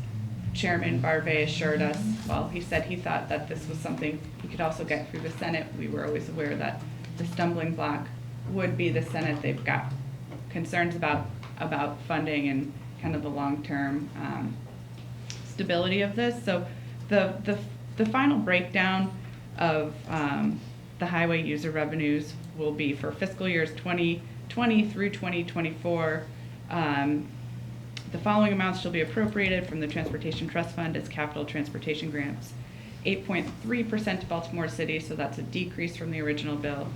Chairman Barvey assured us, well, he said he thought that this was something he could also get through the Senate. We were always aware that the stumbling block would be the Senate. They've got concerns about funding and kind of the long-term stability of this. So the final breakdown of the highway user revenues will be for fiscal years 2020 through 2024. The following amounts shall be appropriated from the Transportation Trust Fund as capital transportation grants. 8.3% to Baltimore City, so that's a decrease from the original bill.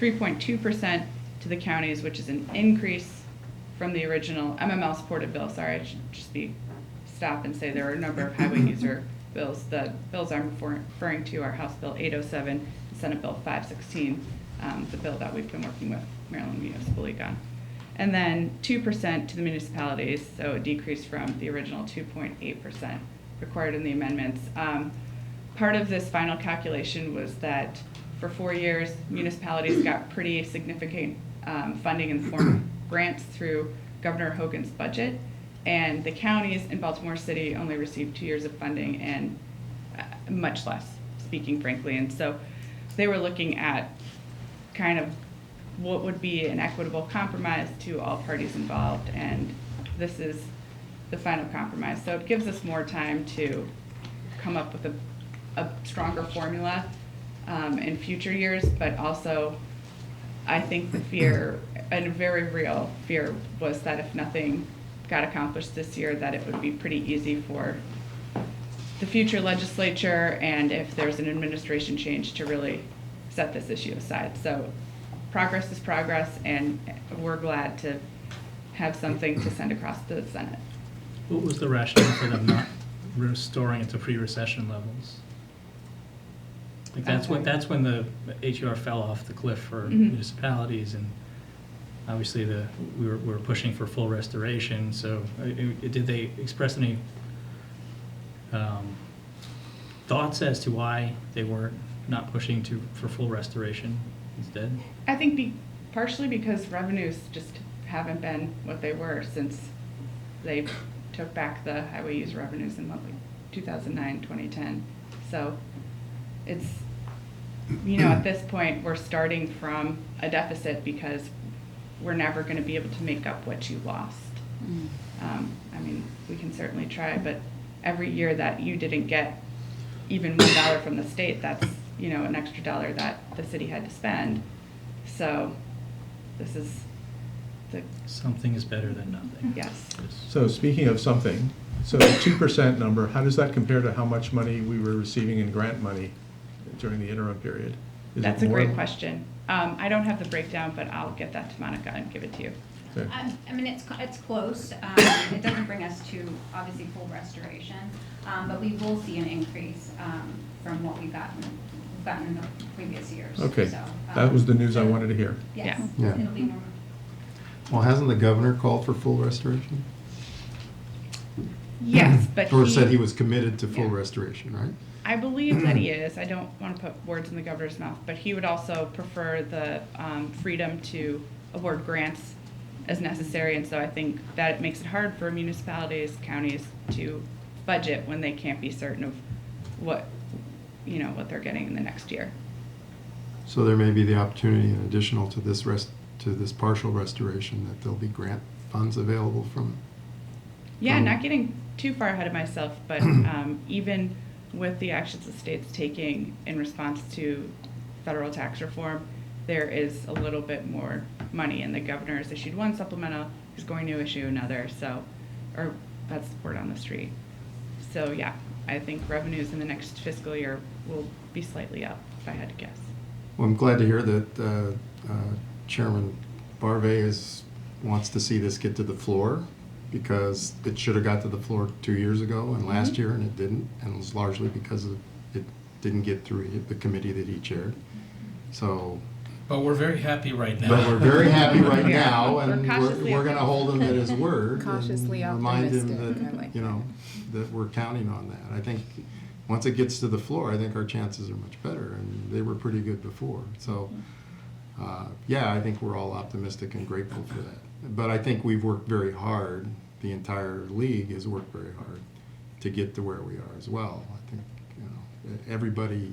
3.2% to the counties, which is an increase from the original MML supported bill. Sorry, I should just stop and say there are a number of highway user bills. The bills I'm referring to are House Bill 807 and Senate Bill 516, the bill that we've been working with Maryland Municipal League on. And then 2% to the municipalities, so a decrease from the original 2.8% required in the amendments. Part of this final calculation was that for 4 years, municipalities got pretty significant funding in the form of grants through Governor Hogan's budget, and the counties in Baltimore City only received 2 years of funding and much less, speaking frankly. And so they were looking at kind of what would be an equitable compromise to all parties involved, and this is the final compromise. So it gives us more time to come up with a stronger formula in future years, but also I think the fear, and a very real fear, was that if nothing got accomplished this year, that it would be pretty easy for the future legislature, and if there's an administration change, to really set this issue aside. So progress is progress, and we're glad to have something to send across to the Senate. What was the rationale for them not restoring it to pre-recession levels? Like that's when the HUR fell off the cliff for municipalities, and obviously we were pushing for full restoration. So did they express any thoughts as to why they were not pushing for full restoration instead? I think partially because revenues just haven't been what they were since they took back the highway use revenues in 2009, 2010. So it's, at this point, we're starting from a deficit because we're never going to be able to make up what you lost. I mean, we can certainly try, but every year that you didn't get even $1 from the state, that's, an extra dollar that the city had to spend. So this is Something is better than nothing. yes. So speaking of something, so the 2% number, how does that compare to how much money we were receiving in grant money during the interim period? Is it That's a more? great question. I don't have the breakdown, but I'll get that to Monica and give it to you. Okay. I mean, it's close. It doesn't bring us to obviously full restoration, but we will see an increase from what we got gotten in the previous years. Okay, So, that was the news I so- wanted to hear. Yes, Yeah. it'll be more. Well, hasn't the governor called for full restoration? Yes, but Or said he was committed to full Yeah. restoration, right? I believe that he is. I don't want to put words in the governor's mouth, but he would also prefer the freedom to award grants as necessary. And so I think that it makes it hard for municipalities, counties to budget when they can't be certain of what, what they're getting in the next year. So there may be the opportunity, in additional to this partial restoration, that there'll be grant funds available from. Yeah, from- not getting too far ahead of myself, but even with the actions the state's taking in response to federal tax reform, there is a little bit more money, and the governor has issued one supplemental, he's going to issue another, or that's the word on the street. So yeah, I think revenues in the next fiscal year will be slightly up, if I had to guess. Well, I'm glad to hear that Chairman Barve wants to see this get to the floor, because it should have got to the floor 2 years ago and last year, and it didn't, and it was largely because it didn't get through the committee that he chaired. So, But we're very happy right now. but we're very happy right Yeah. now, We're and cautiously we're going to hold him at his word. Cautiously and remind him optimistic. that, I like that we're counting on that. I think once it gets to the floor, I think our chances are much better, and they were pretty good before. So, yeah, I think we're all optimistic and grateful for that. But I think we've worked very hard. The entire league has worked very hard to get to where we are as well. I think everybody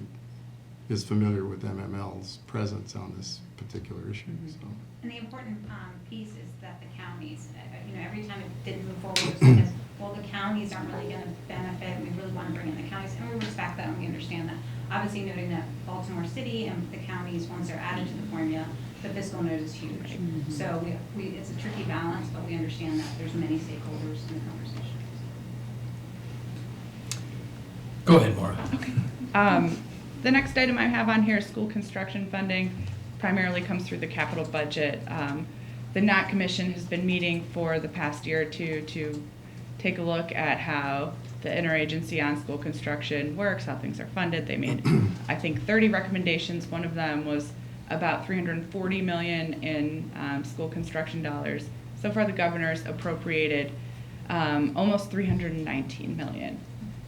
is familiar with MML's presence on this particular issue. So. And the important piece is that the counties, every time it didn't move forward, it was because, well, the counties aren't really going to benefit, and we really want to bring in the counties, and we respect that and we understand that. Obviously noting that Baltimore City and the counties, once they're added to the formula, the fiscal note is huge. So it's a tricky balance, but we understand that there's many stakeholders in the conversation. Go ahead, Maura. The next item I have on here is school construction funding, primarily comes through the capital budget. The NOT Commission has been meeting for the past year or two to take a look at how the interagency on school construction works, how things are funded. They made, I think, 30 recommendations. One of them was about $340 million in school construction dollars. So far, the governor's appropriated almost $319 million.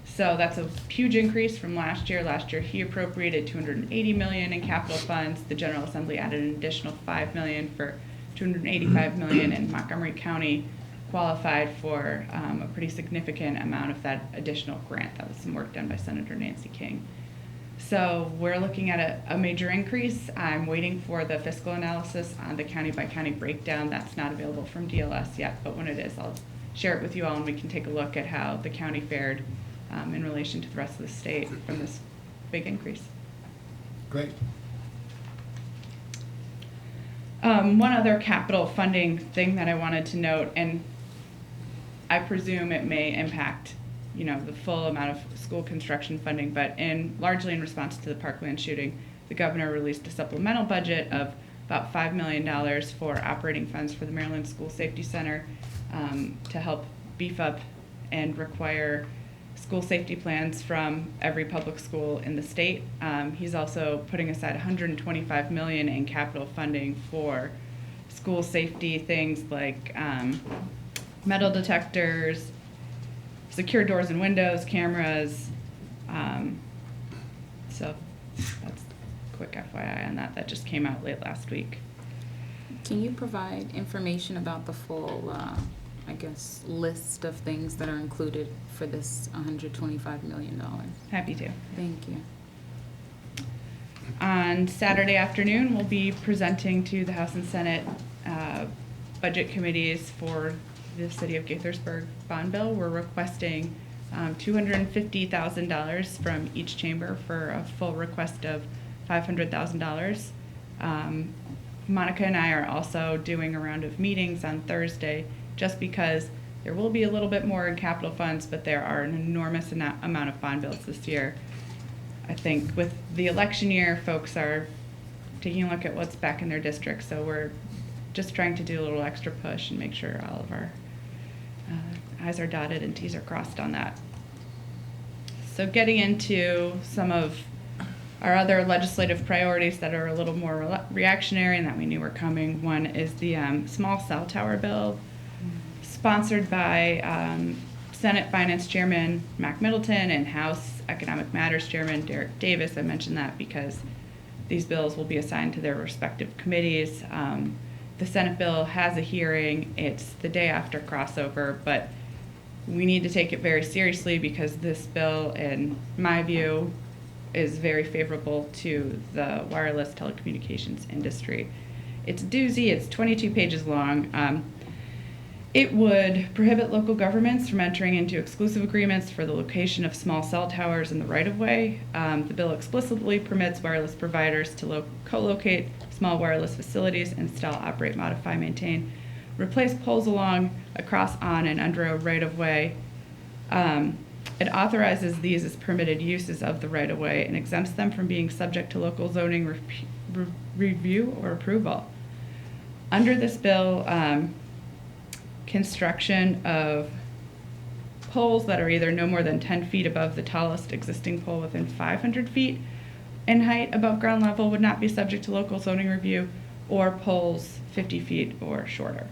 So that's a huge increase from last year. Last year, he appropriated $280 million in capital funds. The General Assembly added an additional $5 million for $285 million, and Montgomery County qualified for a pretty significant amount of that additional grant. That was some work done by Senator Nancy King. So we're looking at a major increase. I'm waiting for the fiscal analysis on the county-by-county breakdown. That's not available from DLS yet, but when it is, I'll share it with you all, and we can take a look at how the county fared in relation to the rest of the state from this big increase. Great. One other capital funding thing that I wanted to note, and I presume it may impact, the full amount of school construction funding, but largely in response to the Parkland shooting, the governor released a supplemental budget of about $5 million for operating funds for the Maryland School Safety Center to help beef up and require school safety plans from every public school in the state. He's also putting aside $125 million in capital funding for school safety things like metal detectors, secure doors and windows, cameras. So that's quick FYI on that. That just came out late last week. Can you provide information about the full, list of things that are included for this $125 million? Happy to. Thank you. On Saturday afternoon, we'll be presenting to the House and Senate budget committees for the City of Gaithersburg bond bill. We're requesting $250,000 from each chamber for a full request of $500,000. Monica and I are also doing a round of meetings on Thursday, just because there will be a little bit more in capital funds, but there are an enormous amount of bond bills this year. I think with the election year, folks are taking a look at what's back in their district, so we're just trying to do a little extra push and make sure all of our I's are dotted and T's are crossed on that. So getting into some of Our other legislative priorities that are a little more reactionary and that we knew were coming, one is the small cell tower bill, sponsored by Senate Finance Chairman Mac Middleton and House Economic Matters Chairman Derek Davis. I mentioned that because these bills will be assigned to their respective committees. The Senate bill has a hearing. It's the day after crossover, but we need to take it very seriously because this bill, in my view, is very favorable to the wireless telecommunications industry. It's a doozy. It's 22 pages long. It would prohibit local governments from entering into exclusive agreements for the location of small cell towers in the right-of-way. The bill explicitly permits wireless providers to co-locate small wireless facilities, install, operate, modify, maintain, replace poles along, across, on, and under a right-of-way. It authorizes these as permitted uses of the right-of-way and exempts them from being subject to local zoning review or approval. Under this bill, construction of poles that are either no more than 10 feet above the tallest existing pole within 500 feet in height above ground level would not be subject to local zoning review, or poles 50 feet or shorter.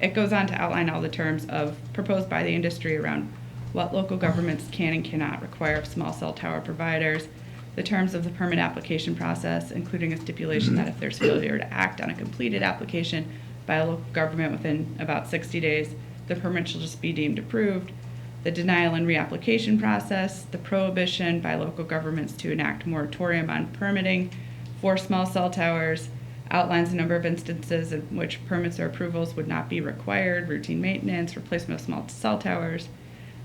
It goes on to outline all the terms proposed by the industry around what local governments can and cannot require of small cell tower providers, the terms of the permit application process, including a stipulation that if there's failure to act on a completed application by a local government within about 60 days, the permit shall just be deemed approved, the denial and reapplication process, the prohibition by local governments to enact moratorium on permitting for small cell towers, outlines a number of instances in which permits or approvals would not be required, routine maintenance, replacement of small cell towers.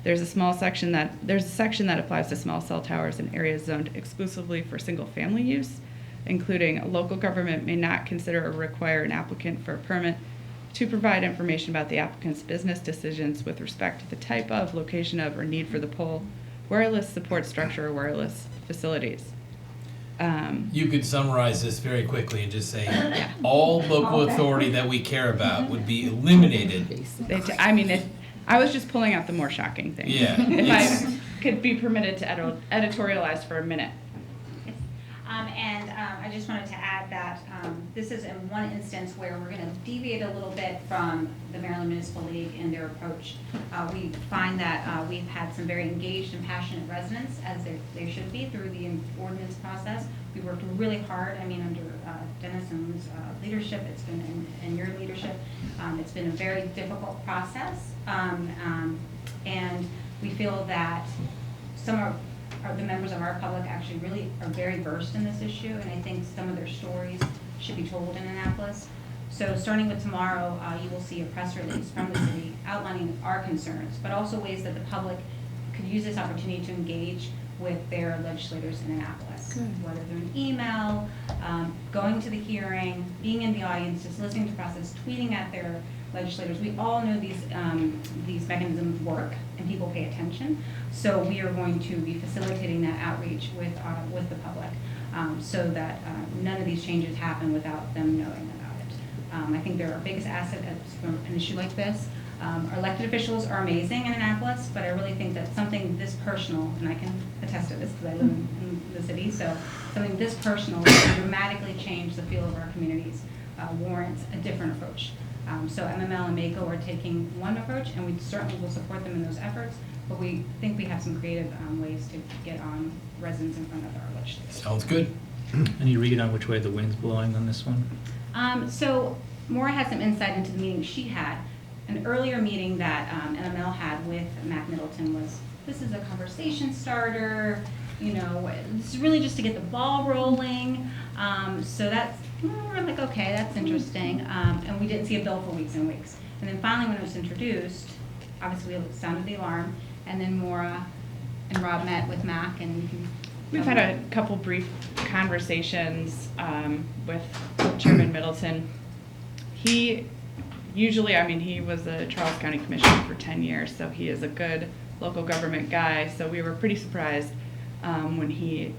There's a section that applies to small cell towers in areas zoned exclusively for single-family use, including a local government may not consider or require an applicant for a permit to provide information about the applicant's business decisions with respect to the type of, location of, or need for the pole, wireless support structure, or wireless facilities. You could summarize this very quickly and just say, all local authority that we care about would be eliminated. I was just pulling out the more shocking things. Yeah. If I could be permitted to editorialize for a minute. And I just wanted to add that this is in one instance where we're going to deviate a little bit from the Maryland Municipal League in their approach. We find that we've had some very engaged and passionate residents, as they should be, through the ordinance process. We worked really hard. I mean, under Dennison's leadership, it's been in your leadership. It's been a very difficult process, and we feel that the members of our public actually really are very versed in this issue, and I think some of their stories should be told in Annapolis. So starting with tomorrow, you will see a press release from the city outlining our concerns, but also ways that the public could use this opportunity to engage with their legislators in Annapolis. Good. Whether through an email, going to the hearing, being in the audience, just listening to the process, tweeting at their legislators. We all know these mechanisms work and people pay attention. So we are going to be facilitating that outreach with the public, so that none of these changes happen without them knowing about it. I think they're our biggest asset from an issue like this. Our elected officials are amazing in Annapolis, but I really think that something this personal, and I can attest to this because I live in the city, so something this personal that dramatically change the feel of our communities warrants a different approach. So MML and MACO are taking one approach, and we certainly will support them in those efforts, but we think we have some creative ways to get on residents in front of our legislators. Sounds good. Any read on which way the wind's blowing on this one? So Maura had some insight into the meeting she had. An earlier meeting that MML had with Mac Middleton was, this is a conversation starter, this is really just to get the ball rolling. So that's, we're like, okay, that's interesting. And we didn't see a bill for weeks and weeks. And then finally when it was introduced, obviously we sounded the alarm, and then Maura and Rob met with Mac, and We've had a couple brief conversations with Chairman Middleton. He was a Charles County Commissioner for 10 years, so he is a good local government guy. So we were pretty surprised when he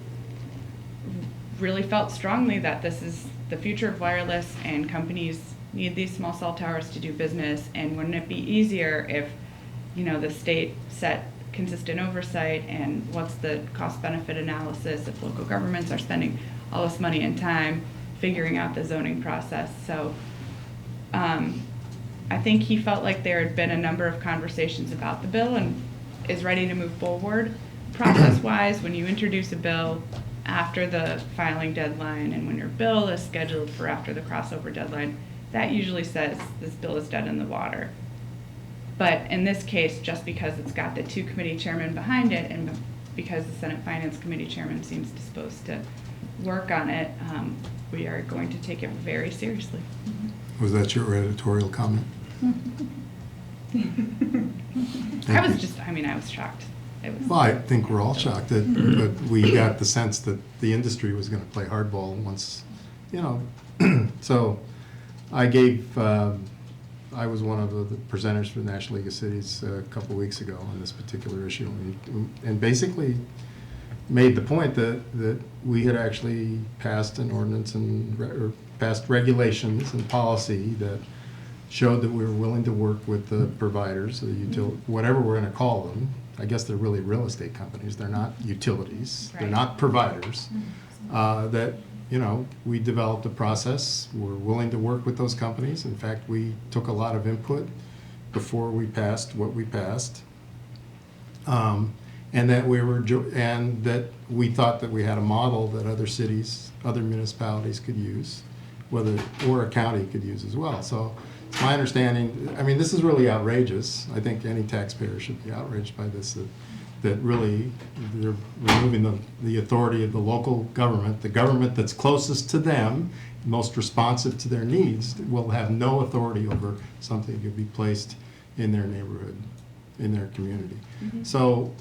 really felt strongly that this is the future of wireless and companies need these small cell towers to do business, and wouldn't it be easier if, the state set consistent oversight and what's the cost-benefit analysis if local governments are spending all this money and time figuring out the zoning process. So I think he felt like there had been a number of conversations about the bill and is ready to move forward. Process-wise, when you introduce a bill after the filing deadline and when your bill is scheduled for after the crossover deadline, that usually says this bill is dead in the water. But in this case, just because it's got the two committee chairmen behind it and because the Senate Finance Committee chairman seems disposed to work on it, we are going to take it very seriously. Was that your editorial comment? I was shocked. It was. Well, I think we're all shocked that we got the sense that the industry was going to play hardball once, So I was one of the presenters for the National League of Cities a couple of weeks ago on this particular issue, and basically made the point that we had actually passed an ordinance or passed regulations and policy that showed that we were willing to work with the providers, the whatever we're going to call them. I guess they're really real estate companies. They're not utilities. Right. They're not providers. That we developed a process. We're willing to work with those companies. In fact, we took a lot of input before we passed what we passed, and that we thought that we had a model that other cities, other municipalities could use, or a county could use as well. So it's my understanding. I mean, this is really outrageous. I think any taxpayer should be outraged by this. That really they're removing the authority of the local government, the government that's closest to them, most responsive to their needs, will have no authority over something that could be placed in their neighborhood, in their community. Mm-hmm. So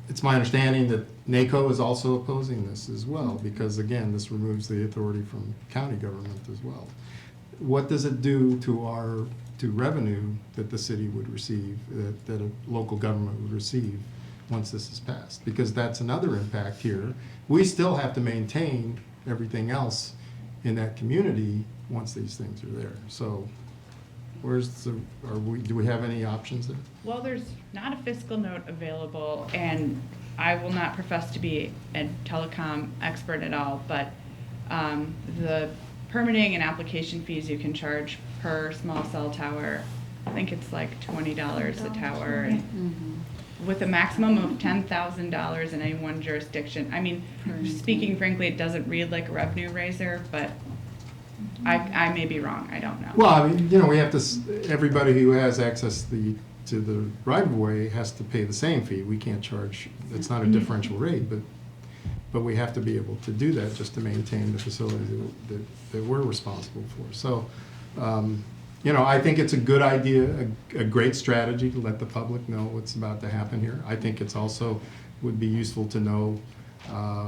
it's my understanding that NACO is also opposing this as well, because again, this removes the authority from county government as well. What does it do to revenue that the city would receive, that a local government would receive once this is passed? Because that's another impact here. We still have to maintain everything else in that community once these things are there. So do we have any options there? Well, there's not a fiscal note available, and I will not profess to be a telecom expert at all, but the permitting and application fees you can charge per small cell tower, I think it's like $20 a tower, and with a maximum of $10,000 in any one jurisdiction. I mean, speaking frankly, it doesn't read like a revenue raiser, but I may be wrong. I don't know. Well, I mean, we have to. Everybody who has access to the right of way has to pay the same fee. We can't charge. It's not a differential rate, but we have to be able to do that just to maintain the facility that we're responsible for. So, I think it's a good idea, a great strategy to let the public know what's about to happen here. I think it's also would be useful to know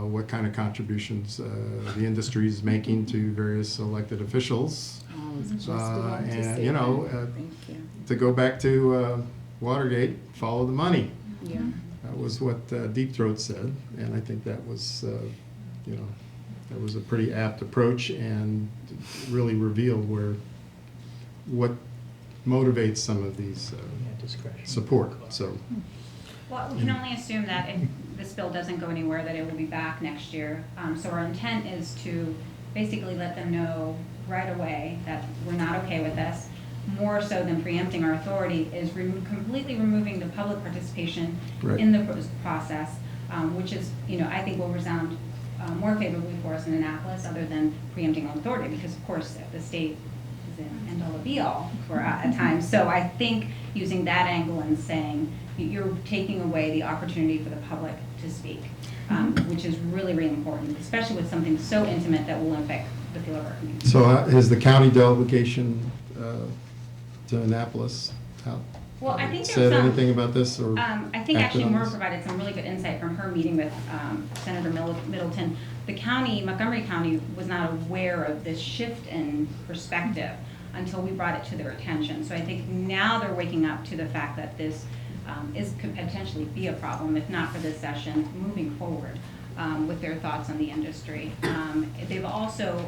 what kind of contributions the industry is making to various elected officials. To go back to Watergate, follow the money. Yeah. That was what Deep Throat said, and I think that was, that was a pretty apt approach and really revealed what motivates some of these support. So. Well, we can only assume that if this bill doesn't go anywhere, that it will be back next year. So our intent is to basically let them know right away that we're not okay with this. More so than preempting our authority is completely removing the public participation in the process, which is, I think will resound more favorably for us in Annapolis, other than preempting our authority, because of course the state is an end all be all for at times. So I think using that angle and saying you're taking away the opportunity for the public to speak, which is really, really important, especially with something so intimate that will affect the feel of our community. So has the county delegation to Annapolis well, I think said anything about this? Or I think actually Maura provided some really good insight from her meeting with Senator Middleton. The county, Montgomery County, was not aware of this shift in perspective until we brought it to their attention. So I think now they're waking up to the fact that this could potentially be a problem, if not for this session, moving forward. with their thoughts on the industry. They've also,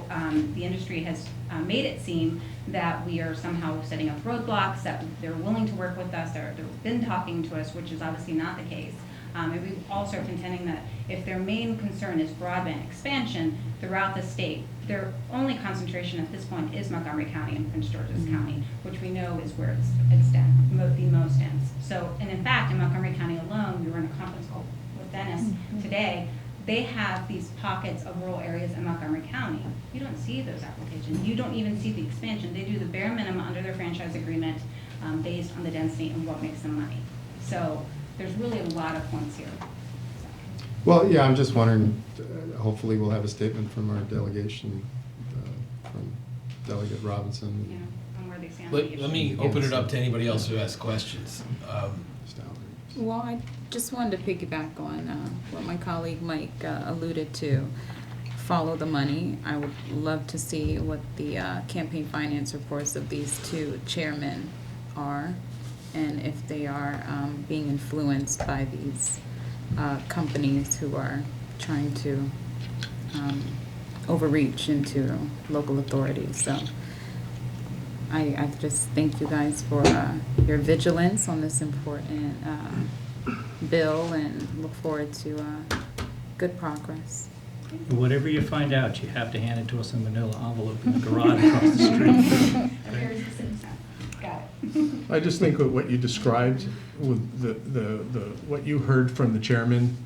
the industry has made it seem that we are somehow setting up roadblocks, that they're willing to work with us, they've been talking to us, which is obviously not the case. And we also are contending that if their main concern is broadband expansion throughout the state, their only concentration at this point is Montgomery County and Prince George's County, which we know is where it's the most dense. So, and in fact, in Montgomery County alone, we were in a conference call with Dennis today, they have these pockets of rural areas in Montgomery County. You don't see those applications. You don't even see the expansion. They do the bare minimum under their franchise agreement based on the density and what makes them money. So there's really a lot of points here. Well, yeah, I'm just wondering, hopefully we'll have a statement from our delegation, from Delegate Robinson. You know, on where they stand on the Let me issue. open it up to anybody else who has questions. Well, I just wanted to piggyback on what my colleague Mike alluded to. Follow the money. I would love to see what the campaign finance reports of these two chairmen are, and if they are being influenced by these companies who are trying to overreach into local authorities. So I just thank you guys for your vigilance on this important bill and look forward to good progress. Whatever you find out, you have to hand it to us in a manila envelope in the garage across the street. Got it. I just think that what you described with what you heard from the chairman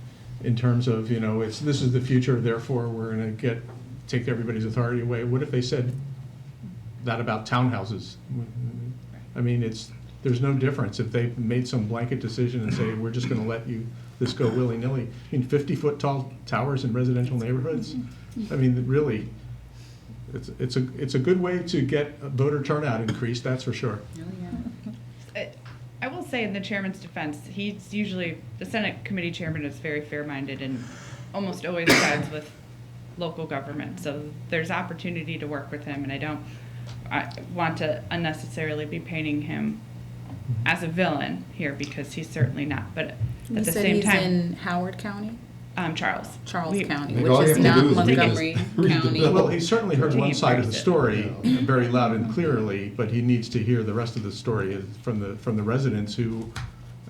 in terms of, you know, this is the future, therefore we're gonna take everybody's authority away. What if they said that about townhouses? I mean, there's no difference if they made some blanket decision and say, we're just gonna let this go willy-nilly. I mean, 50-foot tall towers in residential neighborhoods? I mean, really, it's a good way to get voter turnout increased, that's for sure. I will say in the chairman's defense, the Senate committee chairman is very fair-minded and almost always sides with local government. So there's opportunity to work with him, and I want to unnecessarily be painting him as a villain here, because he's certainly not. But at the same time, he's in Howard County? Charles County, All which you is have to not do is Montgomery read the County. bill. Well, he certainly heard one side of the He story very loud and clearly, but he needs to hear the rest of the story from the residents who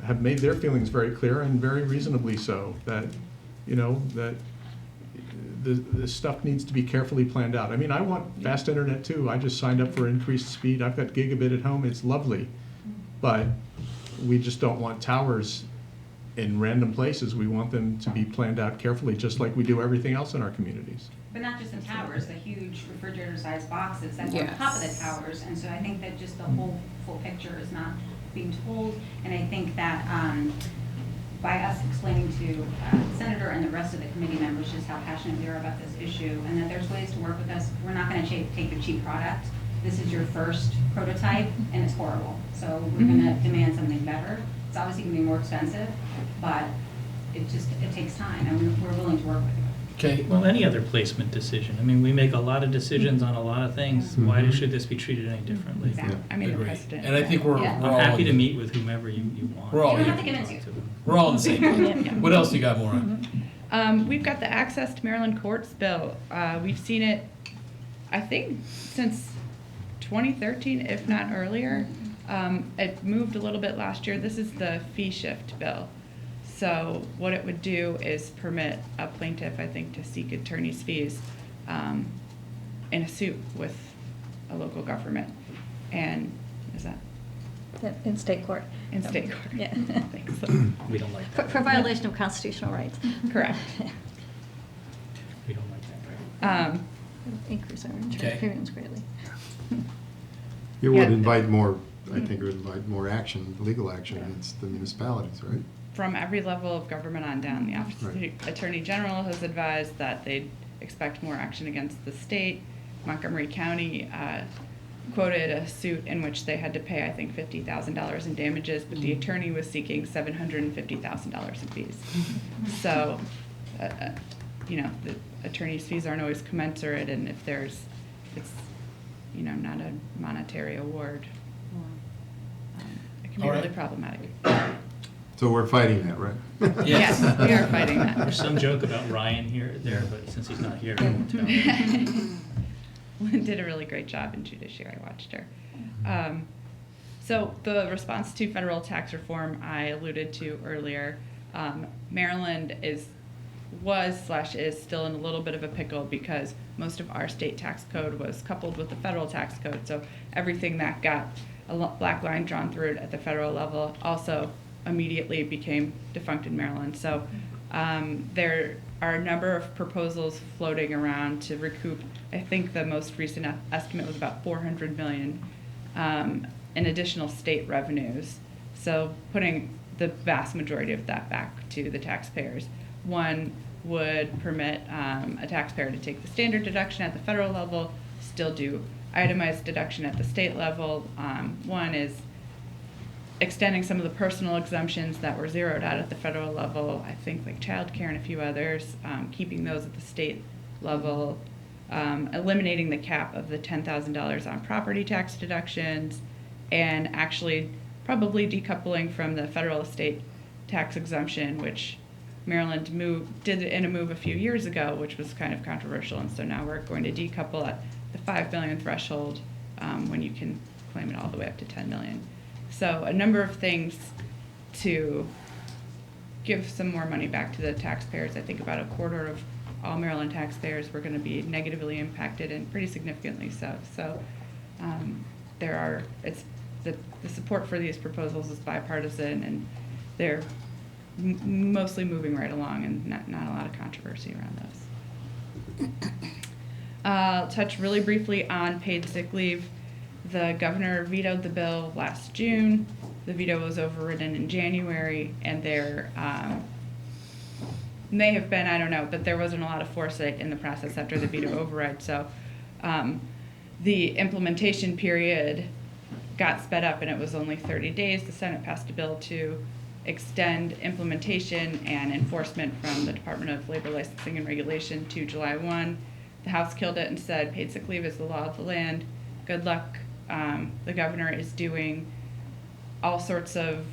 have made their feelings very clear, and very reasonably so, that, you know, that this stuff needs to be carefully planned out. I mean, I want fast internet too. I just signed up for increased speed. I've got gigabit at home. It's lovely. But we just don't want towers in random places. We want them to be planned out carefully, just like we do everything else in our communities. But not just the towers, the huge refrigerator-sized boxes that go on top of the towers. And so I think that just the whole full picture is not being told. And I think that by us explaining to the senator and the rest of the committee members just how passionate they are about this issue, and that there's ways to work with us. We're not going to take the cheap product. This is your first prototype, and it's horrible. So we're going to demand something better. It's obviously going to be more expensive, but it takes time, and we're willing to work with you. Okay. Well, any other placement decision. I mean, we make a lot of decisions on a lot of things. Why should this be treated any differently? Exactly. I mean, the Agreed. precedent. And I think we're Yeah. all I'm happy to meet with whomever you want. We're all You don't here. have to convince you. We're all on the same page. What else you got, Maura? We've got the Access to Maryland Courts bill. We've seen it, I think, since 2013, if not earlier. It moved a little bit last year. This is the fee shift bill. So what it would do is permit a plaintiff, I think, to seek attorney's fees in a suit with a local government. And is that In state court. in state court? Yeah. Thanks. We don't like For that. for violation of constitutional rights. Correct. We don't like that, right? Increase our Okay. insurance premiums greatly. You would Yeah. invite more, I think it would invite more action, legal action against the municipalities, right? From every level of government on down, the Office of the Attorney General has advised that they'd expect more action against the state. Montgomery County quoted a suit in which they had to pay, I think, $50,000 in damages, but the attorney was seeking $750,000 in fees. So, you know, the attorney's fees aren't always commensurate, and if it's, you know, not a monetary award, it can be All right. really problematic. So we're fighting that, right? Yes, we are fighting that. There's some joke about Ryan there, but since he's not here, we won't tell him. Lynn did a really great job in judiciary. I watched her. So the response to federal tax reform I alluded to earlier, Maryland was/is still in a little bit of a pickle because most of our state tax code was coupled with the federal tax code. So everything that got a black line drawn through it at the federal level also immediately became defunct in Maryland. So there are a number of proposals floating around to recoup. I think the most recent estimate was about $400 million in additional state revenues. So putting the vast majority of that back to the taxpayers. One would permit a taxpayer to take the standard deduction at the federal level, still do itemized deduction at the state level. One is extending some of the personal exemptions that were zeroed out at the federal level, I think like childcare and a few others, keeping those at the state level, eliminating the cap of the $10,000 on property tax deductions, and actually probably decoupling from the federal estate tax exemption, which Maryland did in a move a few years ago, which was kind of controversial, and so now we're going to decouple at the $5 million threshold when you can claim it all the way up to $10 million. So a number of things to give some more money back to the taxpayers. I think about a quarter of all Maryland taxpayers were going to be negatively impacted, and pretty significantly so. So the support for these proposals is bipartisan, and they're mostly moving right along, and not a lot of controversy around those. I'll touch really briefly on paid sick leave. The governor vetoed the bill last June. The veto was overridden in January, and there may have been, I don't know, but there wasn't a lot of foresight in the process after the veto override. So the implementation period got sped up, and it was only 30 days. The Senate passed a bill to extend implementation and enforcement from the Department of Labor Licensing and Regulation to July 1. The House killed it and said paid sick leave is the law of the land. Good luck. The governor is doing all sorts of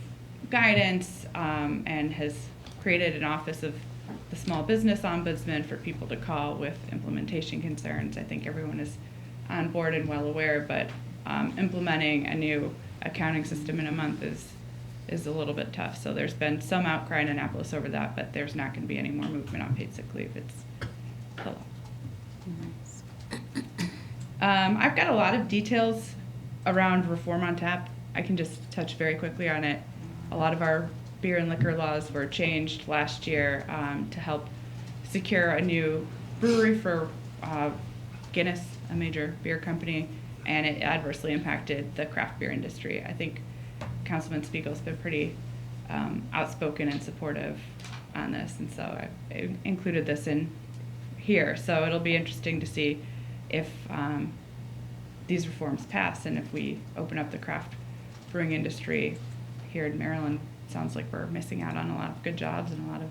guidance and has created an office of the small business ombudsman for people to call with implementation concerns. I think everyone is on board and well aware, but implementing a new accounting system in a month is a little bit tough. So there's been some outcry in Annapolis over that, but there's not going to be any more movement on paid sick leave. It's the law. I've got a lot of details around reform on tap. I can just touch very quickly on it. A lot of our beer and liquor laws were changed last year to help secure a new brewery for Guinness, a major beer company, and it adversely impacted the craft beer industry. I think Councilman Spiegel's been pretty outspoken and supportive on this, and so I included this in here. So it'll be interesting to see if these reforms pass and if we open up the craft brewing industry here in Maryland. It sounds like we're missing out on a lot of good jobs and a lot of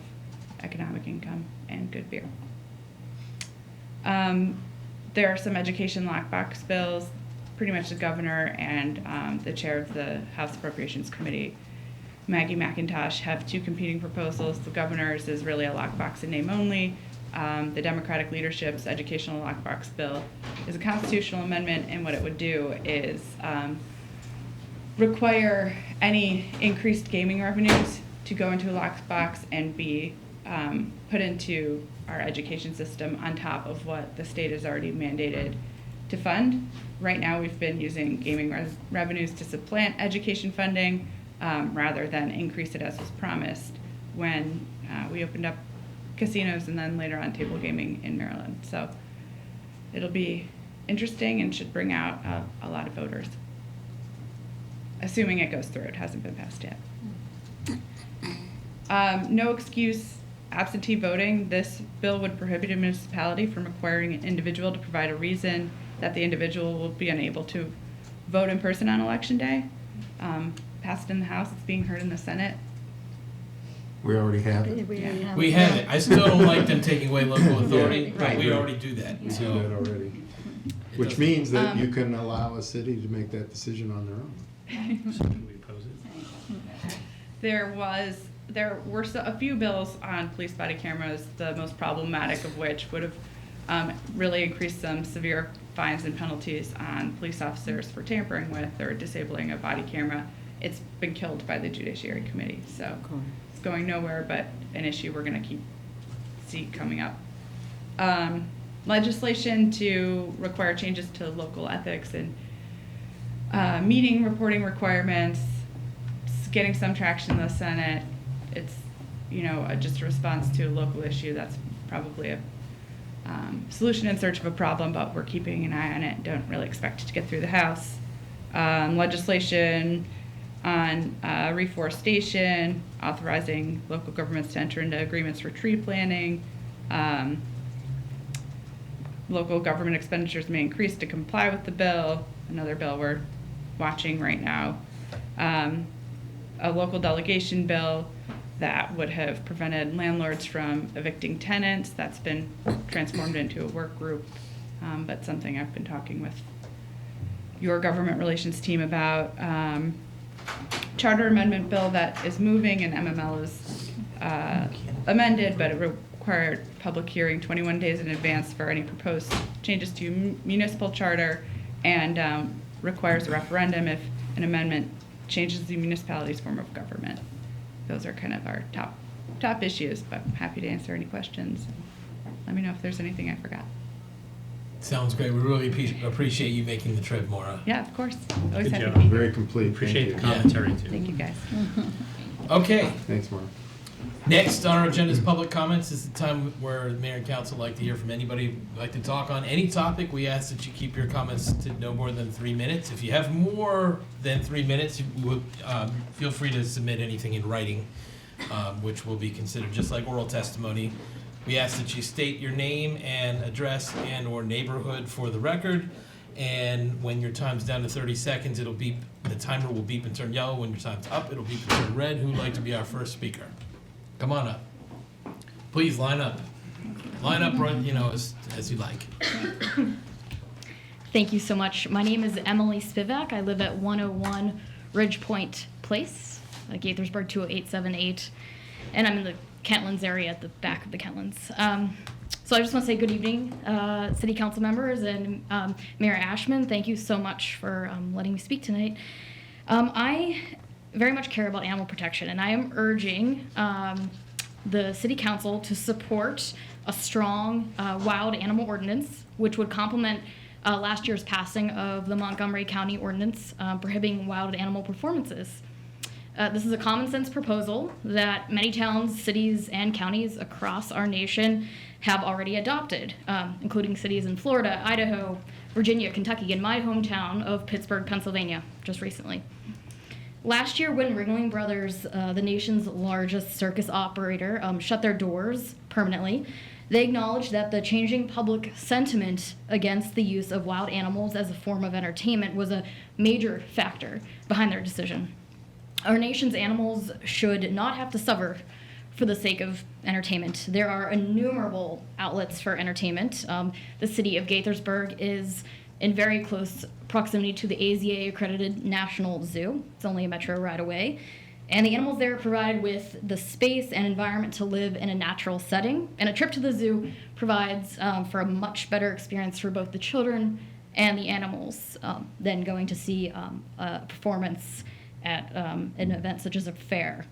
economic income and good beer. There are some education lockbox bills. Pretty much the governor and the chair of the House Appropriations Committee, Maggie McIntosh, have two competing proposals. The governor's is really a lockbox in name only. The Democratic leadership's educational lockbox bill is a constitutional amendment, and what it would do is require any increased gaming revenues to go into a lockbox and be put into our education system on top of what the state has already mandated to fund. Right now, we've been using gaming revenues to supplant education funding rather than increase it as was promised when we opened up casinos and then later on table gaming in Maryland. So it'll be interesting and should bring out a lot of voters. Assuming it goes through, it hasn't been passed yet. No excuse absentee voting. This bill would prohibit a municipality from requiring an individual to provide a reason that the individual will be unable to vote in person on Election Day. Passed in the House, it's being heard in the Senate. We already have it. We have it. I still don't like them taking away local authority, but Right. we already do that. We do So that already. it Which doesn't- means that you can allow a city to make that decision on their own. So do we oppose it? There were a few bills on police body cameras, the most problematic of which would have really increased some severe fines and penalties on police officers for tampering with or disabling a body camera. It's been killed by the Judiciary Committee, so it's going nowhere, but an issue we're going to see coming up. Legislation to require changes to local ethics and meeting reporting requirements, getting some traction in the Senate. It's, just a response to a local issue. That's probably a solution in search of a problem, but we're keeping an eye on it. Don't really expect it to get through the House. Legislation on reforestation, authorizing local governments to enter into agreements for tree planting. Local government expenditures may increase to comply with the bill. Another bill we're watching right now. A local delegation bill that would have prevented landlords from evicting tenants. That's been transformed into a work group, but something I've been talking with your government relations team about. Charter amendment bill that is moving, and MML is amended, but it required public hearing 21 days in advance for any proposed changes to municipal charter, and requires a referendum if an amendment changes the municipality's form of government. Those are kind of our top issues, but I'm happy to answer any questions. Let me know if there's anything I forgot. Sounds great. We really appreciate you making the trip, Maura. Yeah, of course. Always Good happy job. to be here. Very complete. Appreciate the Thank you. commentary too. Thank you, guys. Okay. Thanks, Mark. Next on our agenda is public comments. This is the time where the mayor and council like to hear from anybody who'd like to talk on any topic. We ask that you keep your comments to no more than 3 minutes. If you have more than 3 minutes, you would, feel free to submit anything in writing, which will be considered just like oral testimony. We ask that you state your name and address and or neighborhood for the record. And when your time's down to 30 seconds, it'll beep. The timer will beep and turn yellow. When your time's up, it'll beep and turn red. Who'd like to be our first speaker? Come on up. Please line up. Line up, right, as you like. Thank you so much. My name is Emily Spivak. I live at 101 Ridgepoint Place, Gaithersburg 20878, and I'm in the Kentlands area at the back of the Kentlands. So I just want to say good evening, City Council members and Mayor Ashman. Thank you so much for letting me speak tonight. I very much care about animal protection, and I am urging the City Council to support a strong wild animal ordinance, which would complement last year's passing of the Montgomery County ordinance prohibiting wild animal performances. This is a common sense proposal that many towns, cities, and counties across our nation have already adopted, including cities in Florida, Idaho, Virginia, Kentucky, and my hometown of Pittsburgh, Pennsylvania, just recently. Last year, when Ringling Brothers, the nation's largest circus operator, shut their doors permanently, they acknowledged that the changing public sentiment against the use of wild animals as a form of entertainment was a major factor behind their decision. Our nation's animals should not have to suffer for the sake of entertainment. There are innumerable outlets for entertainment. The city of Gaithersburg is in very close proximity to the AZA-accredited National Zoo. It's only a metro ride away. And the animals there are provided with the space and environment to live in a natural setting. And a trip to the zoo provides for a much better experience for both the children and the animals than going to see a performance at an event such as a fair.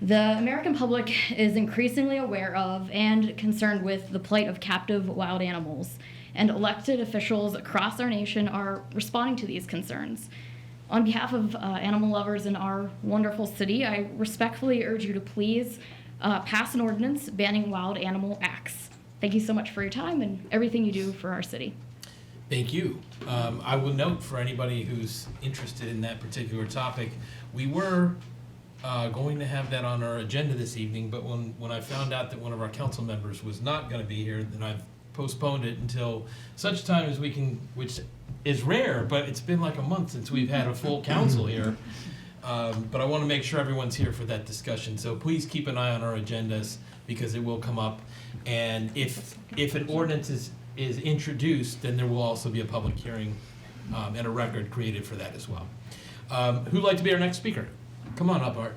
The American public is increasingly aware of and concerned with the plight of captive wild animals, and elected officials across our nation are responding to these concerns. On behalf of animal lovers in our wonderful city, I respectfully urge you to please pass an ordinance banning wild animal acts. Thank you so much for your time and everything you do for our city. Thank you. I will note for anybody who's interested in that particular topic, we were going to have that on our agenda this evening, but when I found out that one of our council members was not going to be here, then I've postponed it until such time as we can, which is rare, but it's been like a month since we've had a full council here. But I want to make sure everyone's here for that discussion. So please keep an eye on our agendas because it will come up. And if an ordinance is introduced, then there will also be a public hearing and a record created for that as well. Who'd like to be our next speaker? Come Come on up, Art.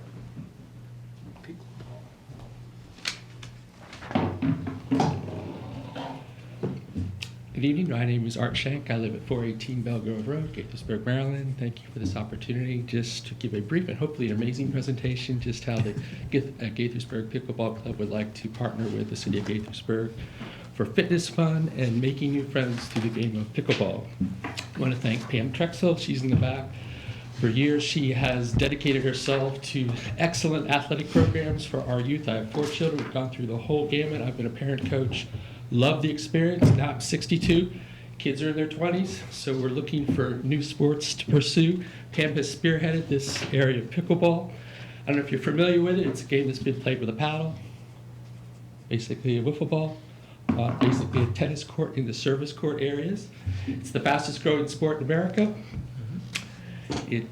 Good evening. My name is Art Shank. I live at 418 Belgrove Road, Gaithersburg, Maryland. Thank you for this opportunity just to give a brief and hopefully an amazing presentation just how the Gaithersburg Pickleball Club would like to partner with the City of Gaithersburg for fitness, fun, and making new friends through the game of pickleball. I want to thank Pam Trexel. She's in the back. For years, she has dedicated herself to excellent athletic programs for our youth. I have 4 children. We've gone through the whole gamut. I've been a parent coach. Love the experience. Now I'm 62. Kids are in their 20s, so we're looking for new sports to pursue. Pam has spearheaded this area of pickleball. I don't know if you're familiar with it. It's a game that's been played with a paddle, basically a wiffle ball, basically a tennis court in the service court areas. It's the fastest growing sport in America.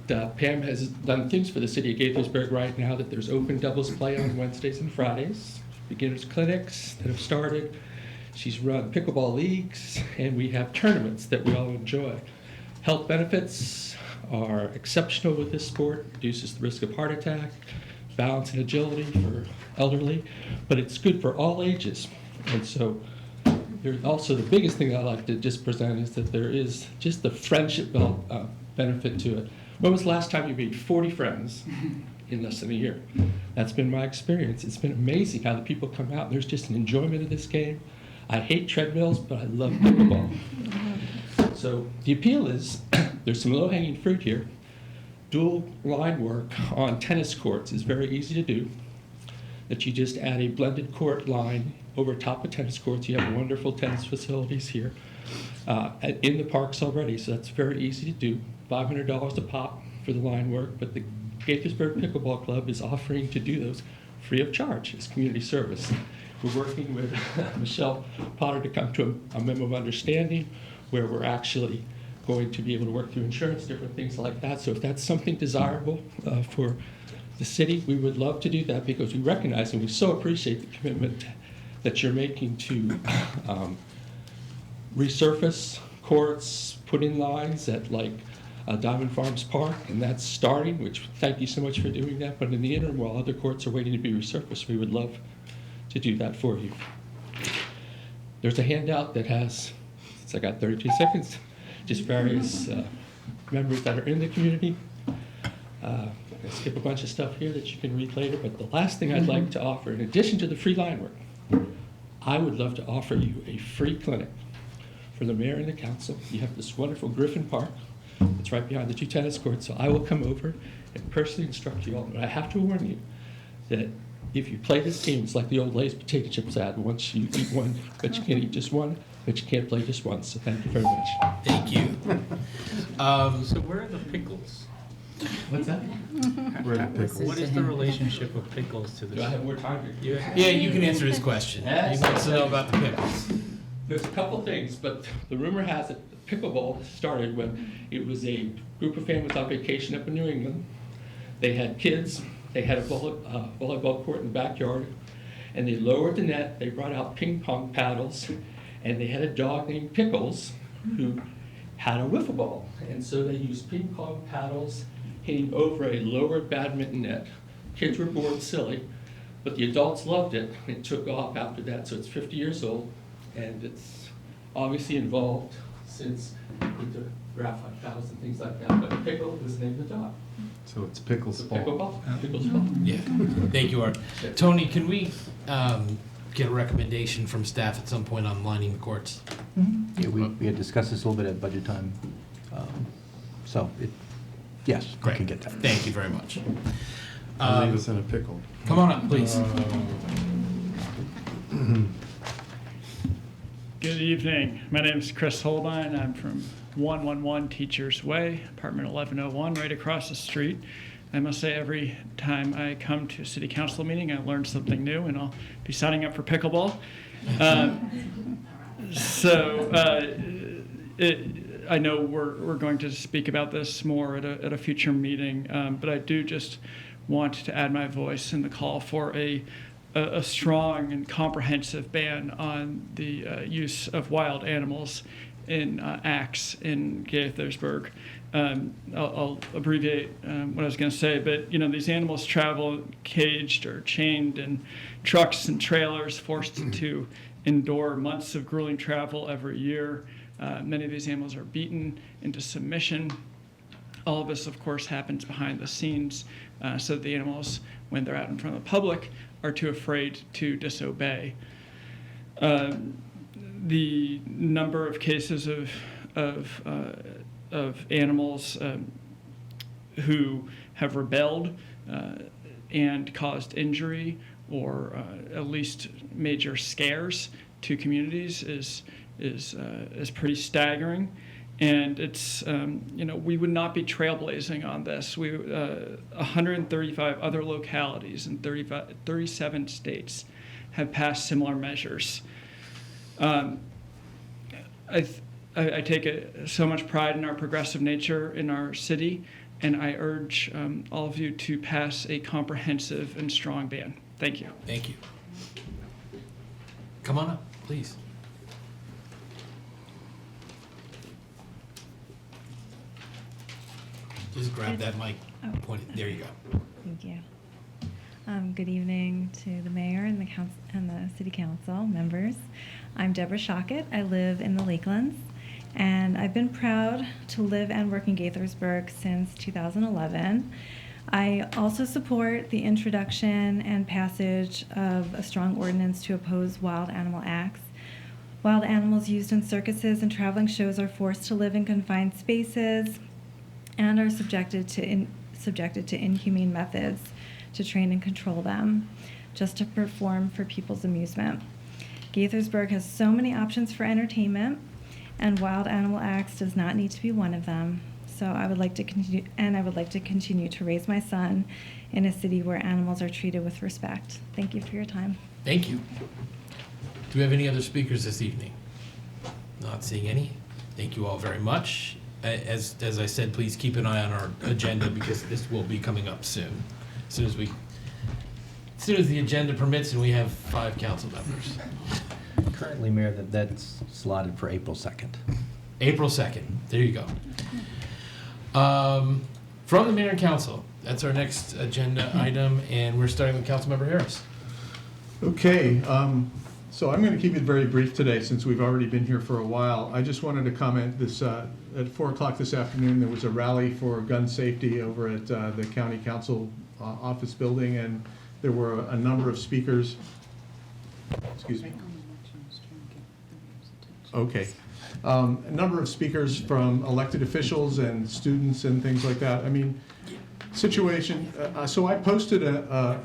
Pam has done things for the City of Gaithersburg right now that there's open doubles play on Wednesdays and Fridays, beginners clinics that have started. She's run pickleball leagues, and we have tournaments that we all enjoy. Health benefits are exceptional with this sport, reduces the risk of heart attack, balance and agility for elderly, but it's good for all ages. And so there's also the biggest thing I like to just present is that there is just the friendship benefit to it. When was the last time you made 40 friends in less than a year? That's been my experience. It's been amazing how the people come out. There's just an enjoyment of this game. I hate treadmills, but I love pickleball. So the appeal is, there's some low-hanging fruit here. Dual line work on tennis courts is very easy to do. That you just add a blended court line over top of tennis courts. You have wonderful tennis facilities here in the parks already, so that's very easy to do. $500 a pop for the line work, but the Gaithersburg Pickleball Club is offering to do those free of charge as community service. We're working with Michelle Potter to come to a memo of understanding where we're actually going to be able to work through insurance, different things like that. So if that's something desirable for the city, we would love to do that because we recognize and we so appreciate the commitment that you're making to resurface courts, put in lines at Diamond Farms Park, and that's starting, which thank you so much for doing that. But in the interim, while other courts are waiting to be resurfaced, we would love to do that for you. There's a handout that has, since I got 32 seconds, just various members that are in the community. I skip a bunch of stuff here that you can read later, but the last thing I'd like to offer, in addition to the free line work, I would love to offer you a free clinic for the mayor and the council. You have this wonderful Griffin Park. It's right behind the 2 tennis courts, so I will come over and personally instruct you all. But I have to warn you that if you play this game, it's like the old Lay's potato chips ad. Once you eat one, but you can't eat just one, but you can't play just once. So thank you very much. Thank you. So where are the pickles? What's that? Where are the pickles? What is the relationship of pickles to this? Do I have more time? Yeah, you can answer this question. Yes. You'd like to know about the pickles. There's a couple things, but the rumor has it pickleball started when it was a group of families on vacation up in New England. They had kids. They had a volleyball court in the backyard, and they lowered the net. They brought out ping pong paddles, and they had a dog named Pickles who had a wiffle ball. And so they used ping pong paddles hitting over a lowered badminton net. Kids were bored silly, but the adults loved it. It took off after that, so it's 50 years old, and it's obviously involved since with the graphite paddles and things like that. But Pickle was the name of the dog. So it's Pickles Ball. Pickleball? Pickles ball. Yeah. Thank you, Art. Tony, can we get a recommendation from staff at some point on lining the courts? Yeah, we had discussed this a little bit at budget time. Yes, we Great. can get that. Thank you very much. Leave us in a pickle. Come on up, please. Good evening. My name is Chris Holbein. I'm from 111 Teachers Way, apartment 1101, right across the street. I must say every time I come to a city council meeting, I learn something new, and I'll be signing up for pickleball. I know we're going to speak about this more at a future meeting, but I do just want to add my voice in the call for a strong and comprehensive ban on the use of wild animals in acts in Gaithersburg. I'll abbreviate what I was going to say, but these animals travel caged or chained in trucks and trailers, forced to endure months of grueling travel every year. Many of these animals are beaten into submission. All of this, of course, happens behind the scenes, so the animals, when they're out in front of the public, are too afraid to disobey. The number of cases of animals who have rebelled and caused injury or at least major scares to communities is pretty staggering. And it's, we would not be trailblazing on this. 135 other localities in 37 states have passed similar measures. I take so much pride in our progressive nature in our city, and I urge all of you to pass a comprehensive and strong ban. Thank you. Thank you. Come on up, please. Just grab that mic, point it, there you go. Thank you. Good evening to the mayor and the council and the city council members. I'm Deborah Shockett. I live in the Lakelands, and I've been proud to live and work in Gaithersburg since 2011. I also support the introduction and passage of a strong ordinance to oppose wild animal acts. Wild animals used in circuses and traveling shows are forced to live in confined spaces and are subjected to inhumane methods to train and control them, just to perform for people's amusement. Gaithersburg has so many options for entertainment, and wild animal acts does not need to be one of them. So I would like to continue to raise my son in a city where animals are treated with respect. Thank you for your time. Thank you. Do we have any other speakers this evening? Not seeing any. Thank you all very much. As I said, please keep an eye on our agenda because this will be coming up soon. As soon as the agenda permits and we have 5 council members. Currently, Mayor, that's slotted for April 2nd. April 2nd. There you go. From the mayor and council, that's our next agenda item, and we're starting with Councilmember Harris. Okay, so I'm going to keep it very brief today since we've already been here for a while. I just wanted to comment this, at 4 o'clock this afternoon, there was a rally for gun safety over at the county council office building, and there were a number of speakers. Excuse me. Okay. A number of speakers from elected officials and students and things like that. I mean, situation, so I posted a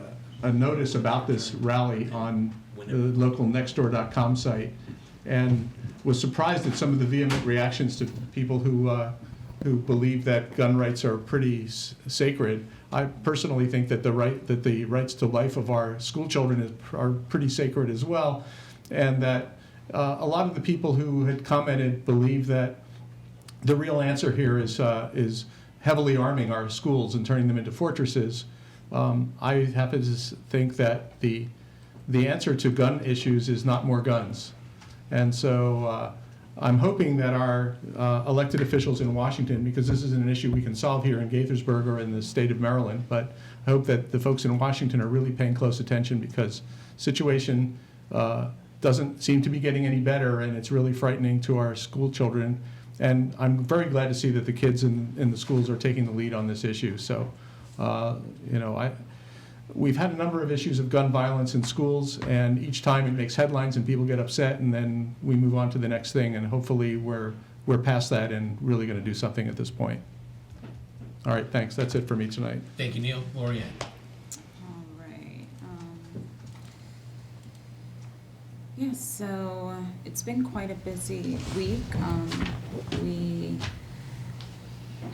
notice about this rally on the local nextdoor.com site and was surprised at some of the vehement reactions to people who believe that gun rights are pretty sacred. I personally think that the rights to life of our school children are pretty sacred as well, and that a lot of the people who had commented believe that the real answer here is heavily arming our schools and turning them into fortresses. I happen to think that the answer to gun issues is not more guns. And so I'm hoping that our elected officials in Washington, because this is an issue we can solve here in Gaithersburg or in the state of Maryland, but I hope that the folks in Washington are really paying close attention because situation doesn't seem to be getting any better, and it's really frightening to our school children. And I'm very glad to see that the kids in the schools are taking the lead on this issue. So, we've had a number of issues of gun violence in schools, and each time it makes headlines and people get upset, and then we move on to the next thing, and hopefully we're past that and really going to do something at this point. All right, thanks. That's it for me tonight. Thank you, Neil. Lorianne. All right. Yes, so it's been quite a busy week. We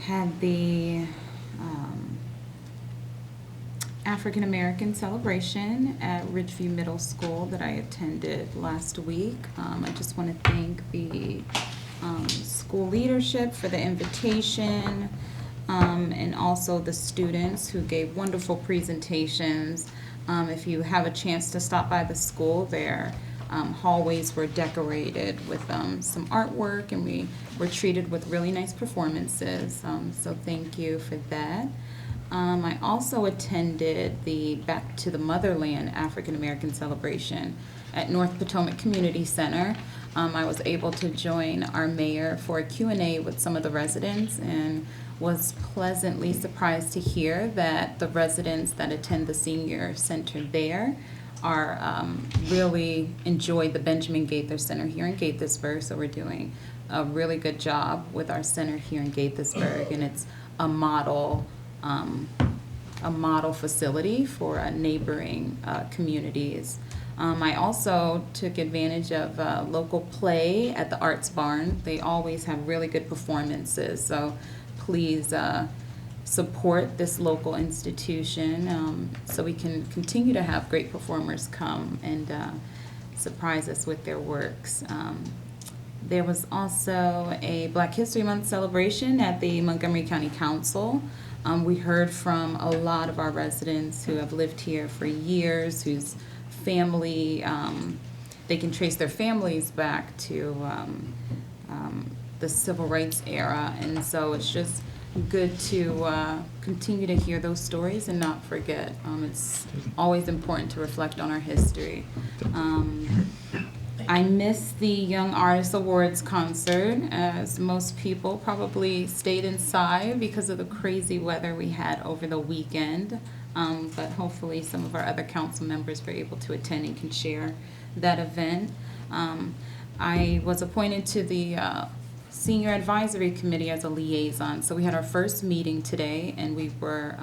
had the African American celebration at Ridgeview Middle School that I attended last week. I just want to thank the school leadership for the invitation, and also the students who gave wonderful presentations. If you have a chance to stop by the school, there hallways were decorated with some artwork, and we were treated with really nice performances. So thank you for that. I also attended the Back to the Motherland African American celebration at North Potomac Community Center. I was able to join our mayor for a Q&A with some of the residents, and was pleasantly surprised to hear that the residents that attend the senior center there are really enjoy the Benjamin Gaither Center here in Gaithersburg. So we're doing a really good job with our center here in Gaithersburg, and it's a model facility for neighboring communities. I also took advantage of local play at the Arts Barn. They always have really good performances, so please support this local institution so we can continue to have great performers come and surprise us with their works. There was also a Black History Month celebration at the Montgomery County Council. We heard from a lot of our residents who have lived here for years, whose family, they can trace their families back to the civil rights era. And so it's just good to continue to hear those stories and not forget. It's always important to reflect on our history. I missed the Young Artist Awards concert, as most people probably stayed inside because of the crazy weather we had over the weekend. But hopefully some of our other council members were able to attend and can share that event. I was appointed to the Senior Advisory Committee as a liaison. So we had our first meeting today, and we were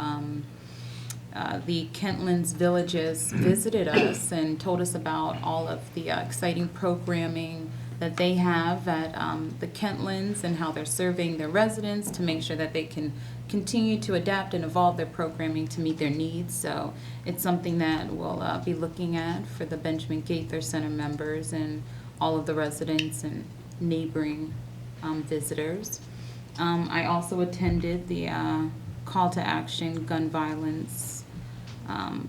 the Kentlands Villages visited us and told us about all of the exciting programming that they have at the Kentlands and how they're serving their residents to make sure that they can continue to adapt and evolve their programming to meet their needs. So it's something that we'll be looking at for the Benjamin Gaither Center members and all of the residents and neighboring visitors. I also attended the Call to Action Gun Violence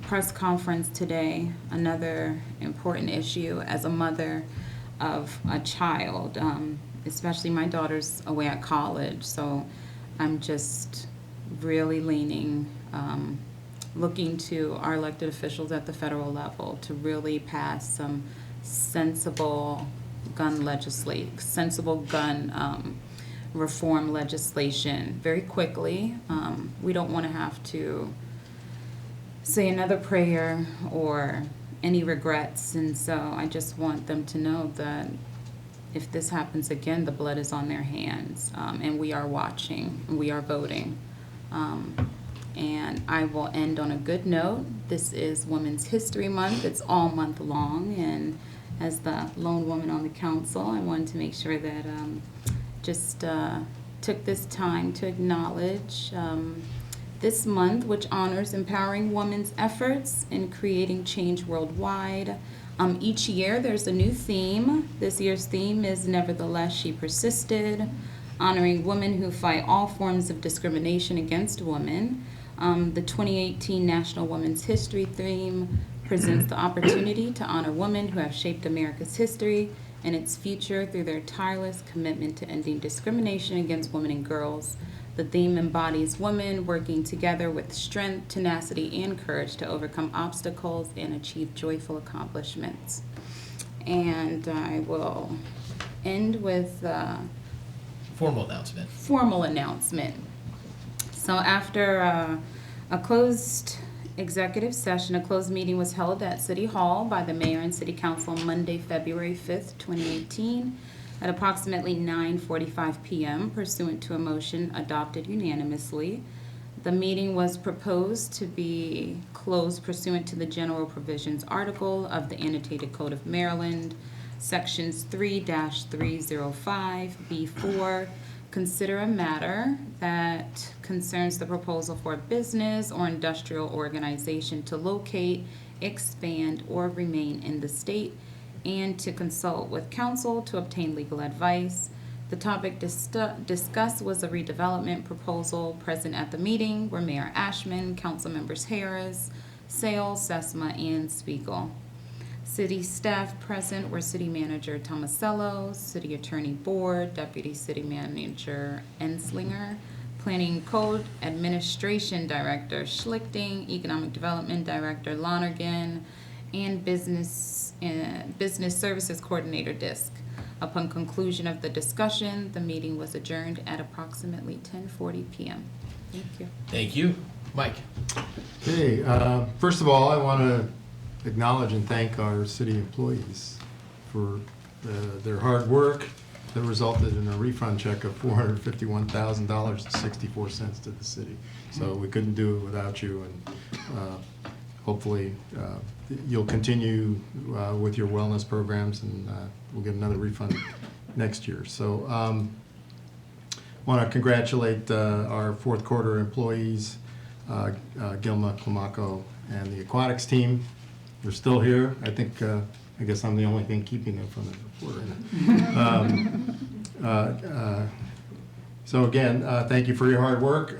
press conference today, another important issue as a mother of a child, especially my daughter's away at college. So I'm just really looking to our elected officials at the federal level to really pass some sensible gun reform legislation very quickly. We don't want to have to say another prayer or any regrets, and so I just want them to know that if this happens again, the blood is on their hands, and we are watching, and we are voting. And I will end on a good note. This is Women's History Month. It's all month long, and as the lone woman on the council, I wanted to make sure that took this time to acknowledge this month, which honors empowering women's efforts in creating change worldwide. Each year there's a new theme. This year's theme is Nevertheless She Persisted, honoring women who fight all forms of discrimination against women. The 2018 National Women's History theme presents the opportunity to honor women who have shaped America's history and its future through their tireless commitment to ending discrimination against women and girls. The theme embodies women working together with strength, tenacity, and courage to overcome obstacles and achieve joyful accomplishments. And I will end with Formal announcement. Formal announcement. So after a closed executive session, a closed meeting was held at City Hall by the Mayor and City Council Monday, February 5th, 2018. At approximately 9:45 p.m. pursuant to a motion adopted unanimously. The meeting was proposed to be closed pursuant to the general provisions article of the Annotated Code of Maryland, sections 3-305B4. Consider a matter that concerns the proposal for a business or industrial organization to locate, expand, or remain in the state, and to consult with counsel to obtain legal advice. The topic discussed was a redevelopment proposal. Present at the meeting were Mayor Ashman, Council Members Harris, Sales, Sesma, and Spiegel. City staff present were City Manager Tomasello, City Attorney Board, Deputy City Manager Enslinger, Planning Code Administration Director Schlichting, Economic Development Director Lonergan, and Business Services Coordinator Disk. Upon conclusion of the discussion, the meeting was adjourned at approximately 10:40 p.m. Thank you. Thank you. Mike? Okay, first of all, I want to acknowledge and thank our city employees for their hard work that resulted in a refund check of $451,000.64 to the city. So we couldn't do it without you, and hopefully you'll continue with your wellness programs, and we'll get another refund next year. So want to congratulate our fourth quarter employees, Gilma, Climaco, and the aquatics team. They're still here. I think, I guess I'm the only thing keeping them from the report. So again, thank you for your hard work.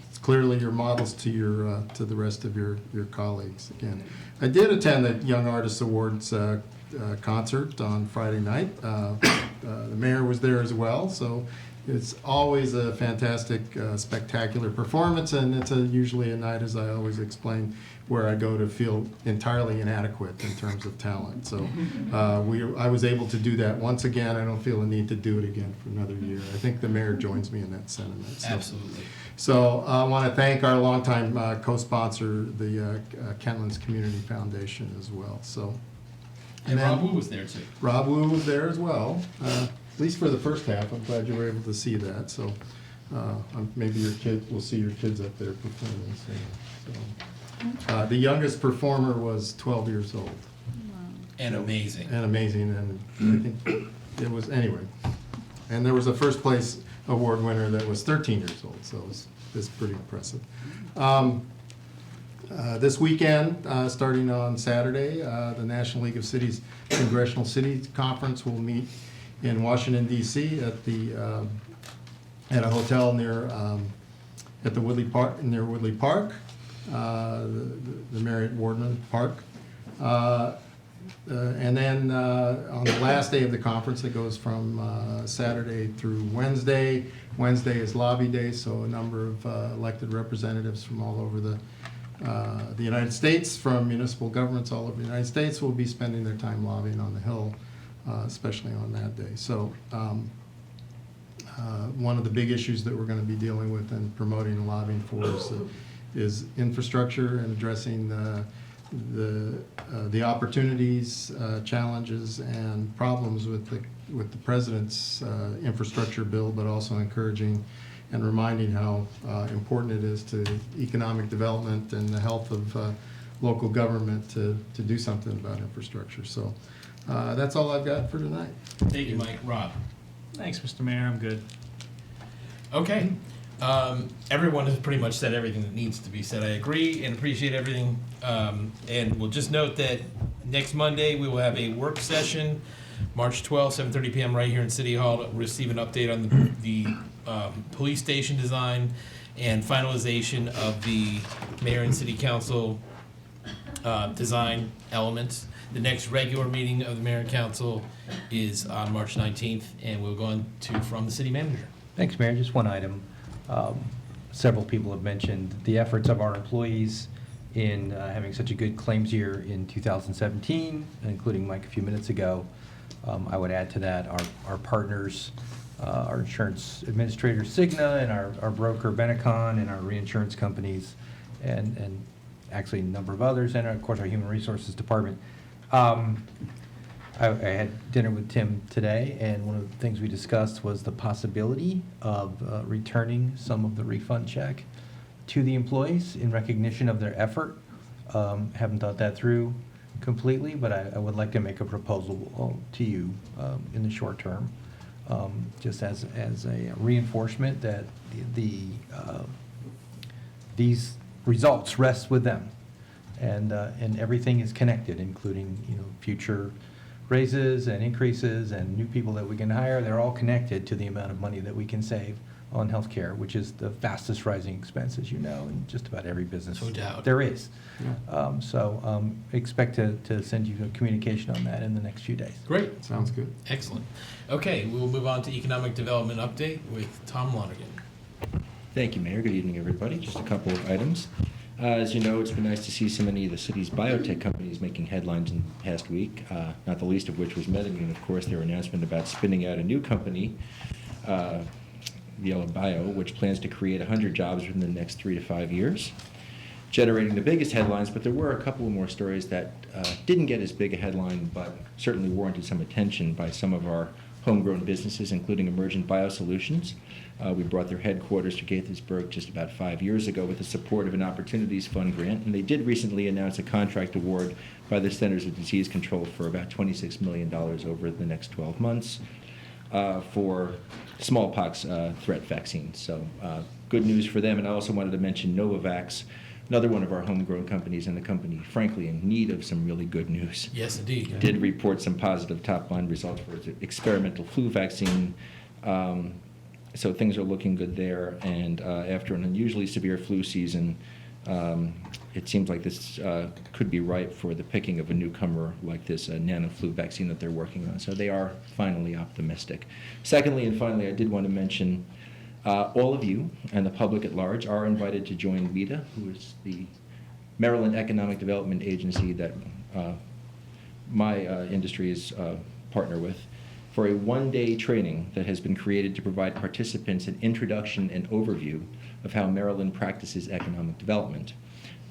It's clearly your models to your to the rest of your colleagues. Again, I did attend the Young Artists Awards concert on Friday night. The mayor was there as well, so it's always a fantastic, spectacular performance, and it's usually a night, as I always explain, where I go to feel entirely inadequate in terms of talent. So I was able to do that once again. I don't feel a need to do it again for another year. I think the mayor joins me in that sentiment. So, Absolutely. So I want to thank our longtime co-sponsor, the Kentlands Community Foundation, as well. So, And then Rob Wu was there too. Rob Wu was there as well. At least for the first half. I'm glad you were able to see that. So maybe your kids, we'll see your kids up there performing. So, the youngest performer was 12 years old. And amazing. And amazing, and I think it was, anyway. And there was a first place award winner that was 13 years old, so it's pretty impressive. This weekend, starting on Saturday, the National League of Cities Congressional City Conference will meet in Washington, D.C. at a hotel near at the Woodley Park, near Woodley Park. The Marriott Wardman Park. And then on the last day of the conference, it goes from Saturday through Wednesday. Wednesday is lobby day, so a number of elected representatives from all over the United States, from municipal governments all over the United States, will be spending their time lobbying on the Hill, especially on that day. So one of the big issues that we're going to be dealing with and promoting and lobbying for is infrastructure and addressing the opportunities, challenges, and problems with the president's infrastructure bill, but also encouraging and reminding how important it is to economic development and the health of local government to do something about infrastructure. So that's all I've got for tonight. Thank you, Mike. Rob? Thanks, Mr. Mayor, I'm good. Okay. Everyone has pretty much said everything that needs to be said. I agree and appreciate everything. And we'll just note that next Monday we will have a work session, March 12th, 7:30 p.m. right here in City Hall to receive an update on the police station design and finalization of the mayor and city council design elements. The next regular meeting of the mayor and council is on March 19th, and we'll go on to from the city manager. Thanks, Mayor. Just one item. Several people have mentioned the efforts of our employees in having such a good claims year in 2017, including Mike a few minutes ago. I would add to that our partners, our insurance administrator Cigna, and our broker Benecon, and our reinsurance companies, and actually a number of others, and of course our human resources department. I had dinner with Tim today, and one of the things we discussed was the possibility of returning some of the refund check to the employees in recognition of their effort. Haven't thought that through completely, but I would like to make a proposal to you in the short term, just as a reinforcement that these results rest with them, and everything is connected, including future raises and increases and new people that we can hire. They're all connected to the amount of money that we can save on healthcare, which is the fastest rising expense, as you know, in just about every business. No doubt. There is. Expect to send you a communication on that in the next few days. Great. Sounds good. Excellent. Okay, we'll move on to economic development update with Tom Lonergan. Thank you, Mayor. Good evening, everybody. Just a couple of items. As you know, it's been nice to see so many of the city's biotech companies making headlines in the past week, not the least of which was MedImmune, of course, their announcement about spinning out a new company, Viela Bio, which plans to create 100 jobs within the next 3 to 5 years, generating the biggest headlines, but there were a couple more stories that didn't get as big a headline, but certainly warranted some attention by some of our homegrown businesses, including Emergent Biosolutions. We brought their headquarters to Gaithersburg just about 5 years ago with the support of an Opportunities Fund grant, and they did recently announce a contract award by the Centers of Disease Control for about $26 million over the next 12 months for smallpox threat vaccines. So good news for them. And I also wanted to mention Novavax, another one of our homegrown companies, and a company, frankly, in need of some really good news. Yes, indeed. Did report some positive top-line results for its experimental flu vaccine. So things are looking good there. And after an unusually severe flu season, it seems like this could be ripe for the picking of a newcomer like this nano flu vaccine that they're working on. So they are finally optimistic. Secondly and finally, I did want to mention all of you and the public at large are invited to join MEDA, who is the Maryland Economic Development Agency that my industry is partner with, for a one-day training that has been created to provide participants an introduction and overview of how Maryland practices economic development.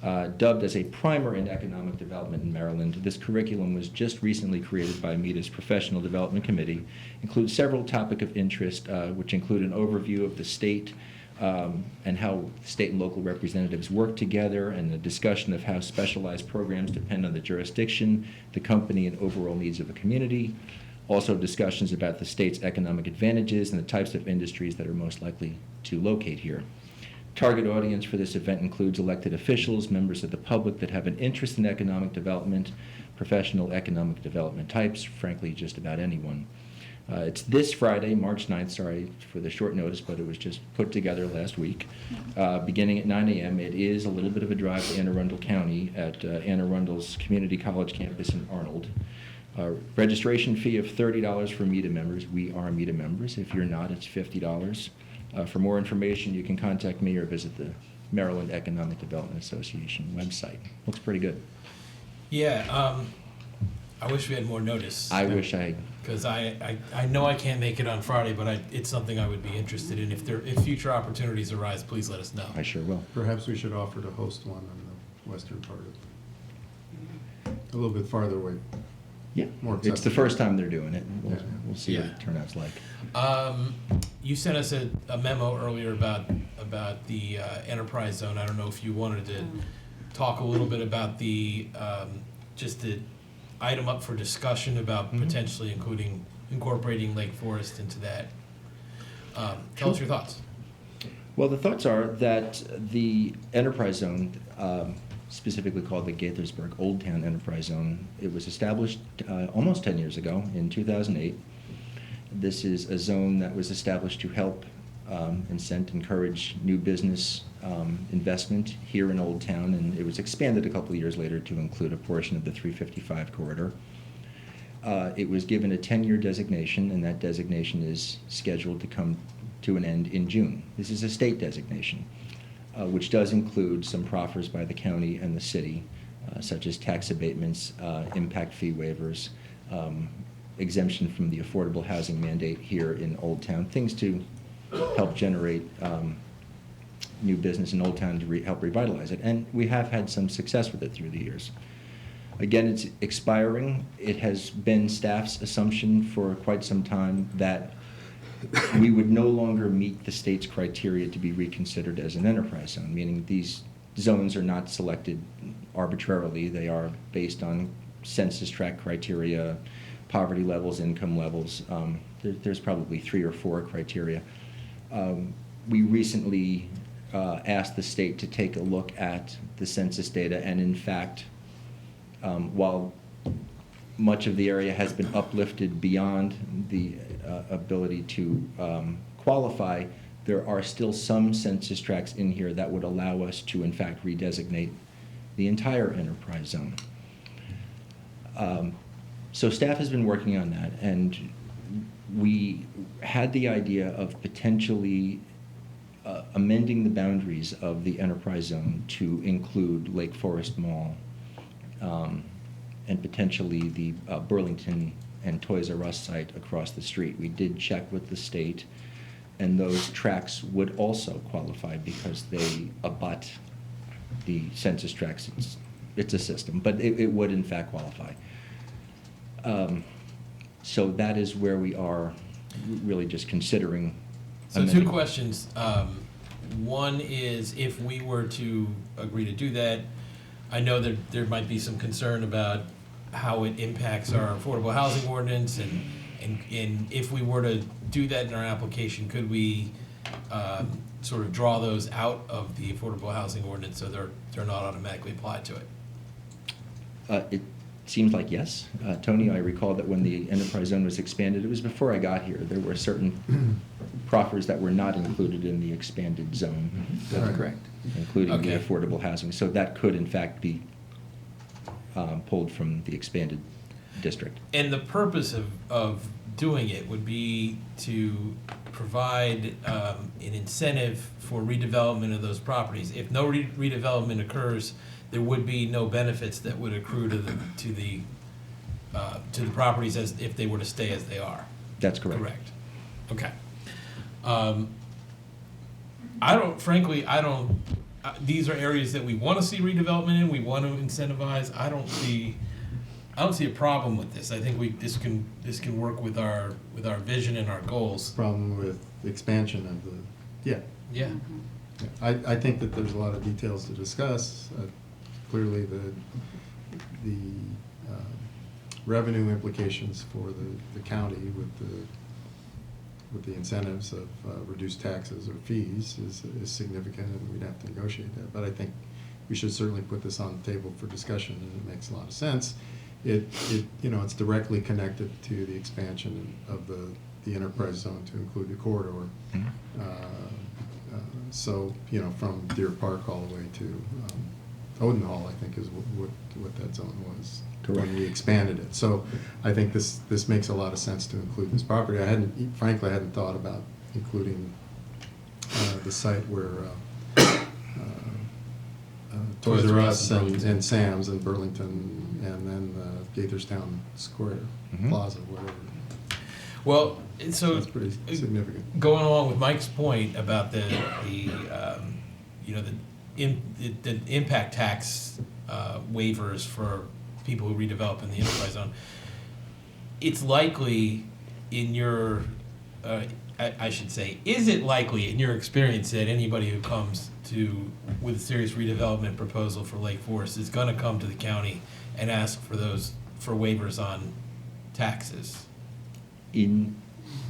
Dubbed as a primer in economic development in Maryland, this curriculum was just recently created by MEDA's Professional Development Committee, includes several topics of interest, which include an overview of the state and how state and local representatives work together, and a discussion of how specialized programs depend on the jurisdiction, the company, and overall needs of a community. Also discussions about the state's economic advantages and the types of industries that are most likely to locate here. Target audience for this event includes elected officials, members of the public that have an interest in economic development, professional economic development types, frankly, just about anyone. It's this Friday, March 9th, sorry for the short notice, but it was just put together last week, beginning at 9 a.m. It is a little bit of a drive to Anne Arundel County at Anne Arundel's Community College campus in Arnold. Registration fee of $30 for MEDA members. We are MEDA members. If you're not, it's $50. For more information, you can contact me or visit the Maryland Economic Development Association website. Looks pretty good. Yeah, I wish we had more notice. I wish I... Because I know I can't make it on Friday, but it's something I would be interested in. If future opportunities arise, please let us know. I sure will. Perhaps we should offer to host one on the western part of it. A little bit farther away. Yeah, More it's the acceptable. first time they're doing it. We'll, Yeah. we'll see what Yeah. the turnout's like. You sent us a memo earlier about the enterprise zone. I don't know if you wanted to talk a little bit about the just the item up for discussion about potentially incorporating Lake Forest into that. Tell us your thoughts. Well, the thoughts are that the enterprise zone, specifically called the Gaithersburg Old Town Enterprise Zone, it was established almost 10 years ago in 2008. This is a zone that was established to help encourage new business investment here in Old Town, and it was expanded a couple of years later to include a portion of the 355 corridor. It was given a 10-year designation, and that designation is scheduled to come to an end in June. This is a state designation, which does include some proffers by the county and the city, such as tax abatements, impact fee waivers, exemption from the affordable housing mandate here in Old Town, things to help generate new business in Old Town to help revitalize it. And we have had some success with it through the years. Again, it's expiring. It has been staff's assumption for quite some time that we would no longer meet the state's criteria to be reconsidered as an enterprise zone, meaning these zones are not selected arbitrarily. They are based on census tract criteria, poverty levels, income levels. There's probably 3 or 4 criteria. We recently asked the state to take a look at the census data, and in fact, while much of the area has been uplifted beyond the ability to qualify, there are still some census tracts in here that would allow us to, in fact, redesignate the entire enterprise zone. So staff has been working on that, and we had the idea of potentially amending the boundaries of the enterprise zone to include Lake Forest Mall and potentially the Burlington and Toys R Us site across the street. We did check with the state, and those tracts would also qualify because they abut the census tracts. It's a system, but it would in fact qualify. So that is where we are, really just considering. So amending. 2 questions. One is, if we were to agree to do that, I know that there might be some concern about how it impacts our affordable housing ordinance, and if we were to do that in our application, could we sort of draw those out of the affordable housing ordinance so they're not automatically applied to it? It seems like yes. Tony, I recall that when the enterprise zone was expanded, it was before I got here, there were certain proffers that were not included in the expanded zone. That's correct. Including the Okay. affordable housing. So that could in fact be pulled from the expanded district. And the purpose of doing it would be to provide an incentive for redevelopment of those properties. If no redevelopment occurs, there would be no benefits that would accrue to the properties as if they were to stay as they are. That's correct. Correct. Okay. These are areas that we want to see redevelopment in, we want to incentivize. I don't see a problem with this. I think this can work with our vision and our goals. Problem with expansion of the, yeah. Yeah. I think that there's a lot of details to discuss. Clearly, the revenue implications for the county with the incentives of reduced taxes or fees is significant, and we'd have to negotiate that. But I think we should certainly put this on the table for discussion, and it makes a lot of sense. It's directly connected to the expansion of the enterprise zone to include the corridor. So, from Deer Park all the way to Odenhall, I think is what that zone was. Correct. When we expanded it. So I think this makes a lot of sense to include this property. Frankly, I hadn't thought about including the site where Toys R Us and Sam's in Burlington, and then Gaithersburg Square Plaza, whatever. Well, so That's pretty significant. Going along with Mike's point about the impact tax waivers for people who redevelop in the enterprise zone, it's likely in your, I should say, is it likely in your experience that anybody who comes with a serious redevelopment proposal for Lake Forest is going to come to the county and ask for waivers on taxes? In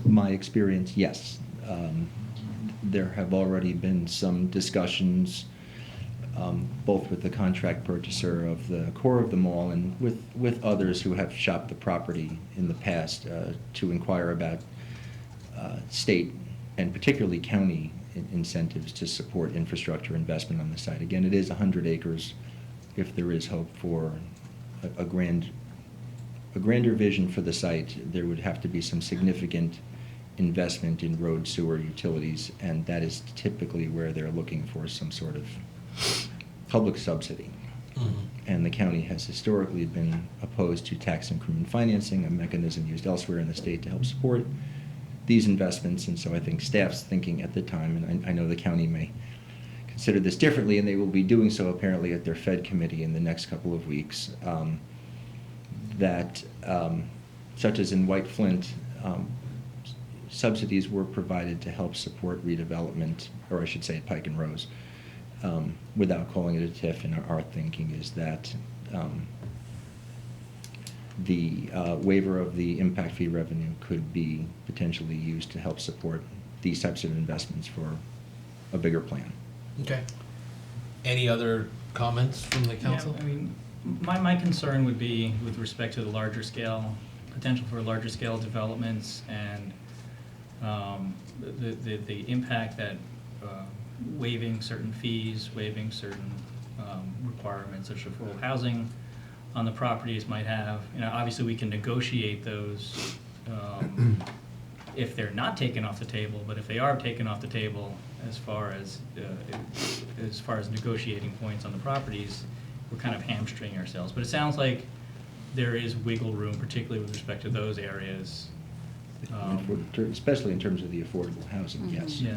my experience, yes. There have already been some discussions, both with the contract purchaser of the core of the mall and with others who have shopped the property in the past to inquire about state and particularly county incentives to support infrastructure investment on the site. Again, it is 100 acres. If there is hope for a grander vision for the site, there would have to be some significant investment in road, sewer, utilities, and that is typically where they're looking for some sort of public subsidy. And the county has historically been opposed to tax increment financing, a mechanism used elsewhere in the state to help support these investments. And so I think staff's thinking at the time, and I know the county may consider this differently, and they will be doing so apparently at their Fed committee in the next couple of weeks, that such as in White Flint, subsidies were provided to help support redevelopment, or I should say at Pike and Rose, without calling it a TIF. And our thinking is that the waiver of the impact fee revenue could be potentially used to help support these types of investments for a bigger plan. Okay. Any other comments from the council? Yeah, I mean, my concern would be with respect to the larger scale, potential for larger scale developments and the impact that waiving certain fees, waiving certain requirements such as affordable housing on the properties might have. You know, obviously we can negotiate those if they're not taken off the table, but if they are taken off the table as far as negotiating points on the properties, we're kind of hamstringing ourselves. But it sounds like there is wiggle room, particularly with respect to those areas. Especially in terms of the affordable housing, yes. Yeah.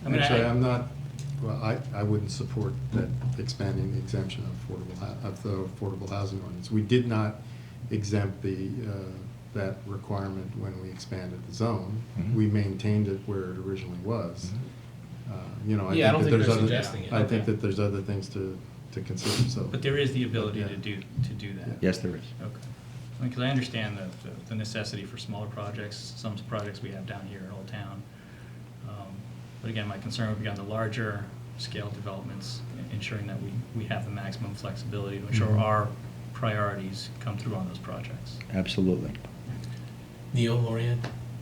I mean, Actually, I'm not, well, I wouldn't support that expanding the exemption of the affordable housing ordinance. We did not exempt that requirement when we expanded the zone. Mhm. We maintained it where it originally was. You know, Yeah, I don't that think there's they're other, suggesting it. I think Okay. that there's other things to consider, so. But there is the ability Yeah. to do that. Yes, there is. Okay. Because I understand the necessity for smaller projects, some projects we have down here in Old Town. But again, my concern would be on the larger scale developments, ensuring that we have the maximum flexibility to ensure Mhm. our priorities come through on those projects. Absolutely. Neil, Lorianne,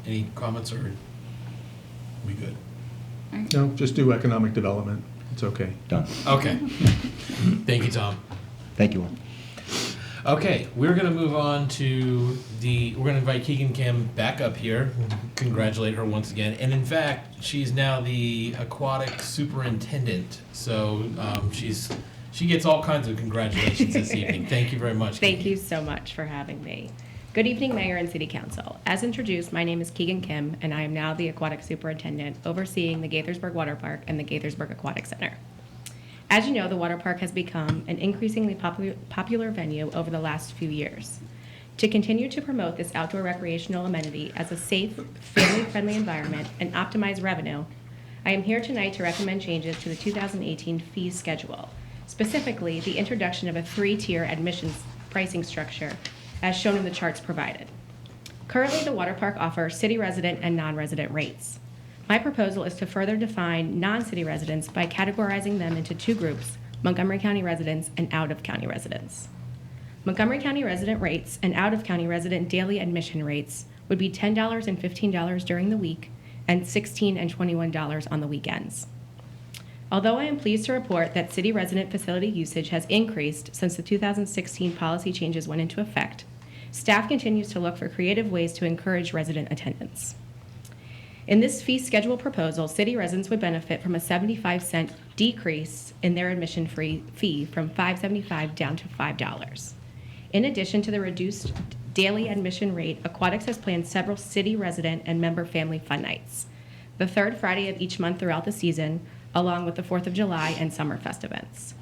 any comments or we good? No, just do economic development. It's okay. Done. Okay. Thank you, Tom. Thank you all. Okay, we're gonna move on to we're gonna invite Keegan Kim back up here, congratulate her once again, and in fact, she's now the aquatic superintendent, so she gets all kinds of congratulations this evening. Thank you very much. Thank Keegan. you so much for having me. Good evening, Mayor and City Council. As introduced, my name is Keegan Kim, and I am now the aquatic superintendent overseeing the Gaithersburg Water Park and the Gaithersburg Aquatic Center. As you know, the water park has become an increasingly popular venue over the last few years. To continue to promote this outdoor recreational amenity as a safe, family-friendly environment and optimize revenue, I am here tonight to recommend changes to the 2018 fee schedule, specifically the introduction of a 3-tier admissions pricing structure as shown in the charts provided. Currently, the water park offers city resident and non-resident rates. My proposal is to further define non-city residents by categorizing them into 2 groups, Montgomery County residents and out-of-county residents. Montgomery County resident rates and out-of-county resident daily admission rates would be $10 and $15 during the week and $16 and $21 on the weekends. Although I am pleased to report that city resident facility usage has increased since the 2016 policy changes went into effect, staff continues to look for creative ways to encourage resident attendance. In this fee schedule proposal, city residents would benefit from a 75-cent decrease in their admission fee from $5.75 down to $5. In addition to the reduced daily admission rate, Aquatics has planned several city resident and member family fun nights, the 3rd Friday of each month throughout the season, along with the 4th of July and Summerfest events.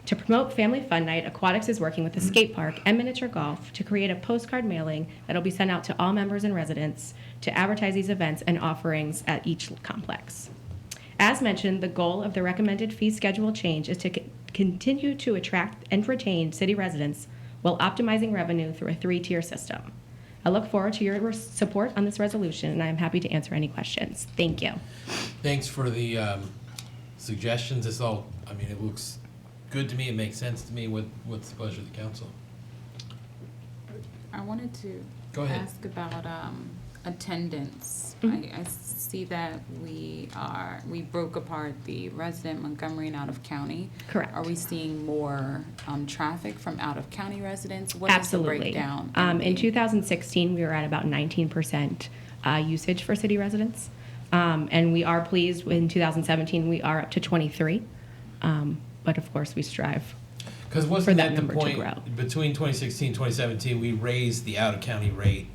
To promote Family Fun Night, Aquatics is working with the skate park and miniature golf to create a postcard mailing that will be sent out to all members and residents to advertise these events and offerings at each complex. As mentioned, the goal of the recommended fee schedule change is to continue to attract and retain city residents while optimizing revenue through a 3-tier system. I look forward to your support on this resolution, and I am happy to answer any questions. Thank you. Thanks for the suggestions. This all, I mean, it looks good to me. It makes sense to me. What's the pleasure of the council? I wanted to Go ahead. ask about attendance. Mhm. I see that we broke apart the resident Montgomery and out of county. Correct. Are we seeing more traffic from out of county residents? What Absolutely. is the breakdown? In 2016, we were at about 19% usage for city residents. And we are pleased, in 2017, we are up to 23. But of course, we strive Because for wasn't that that the number to point, grow. between 2016 and 2017, we raised the out-of-county rate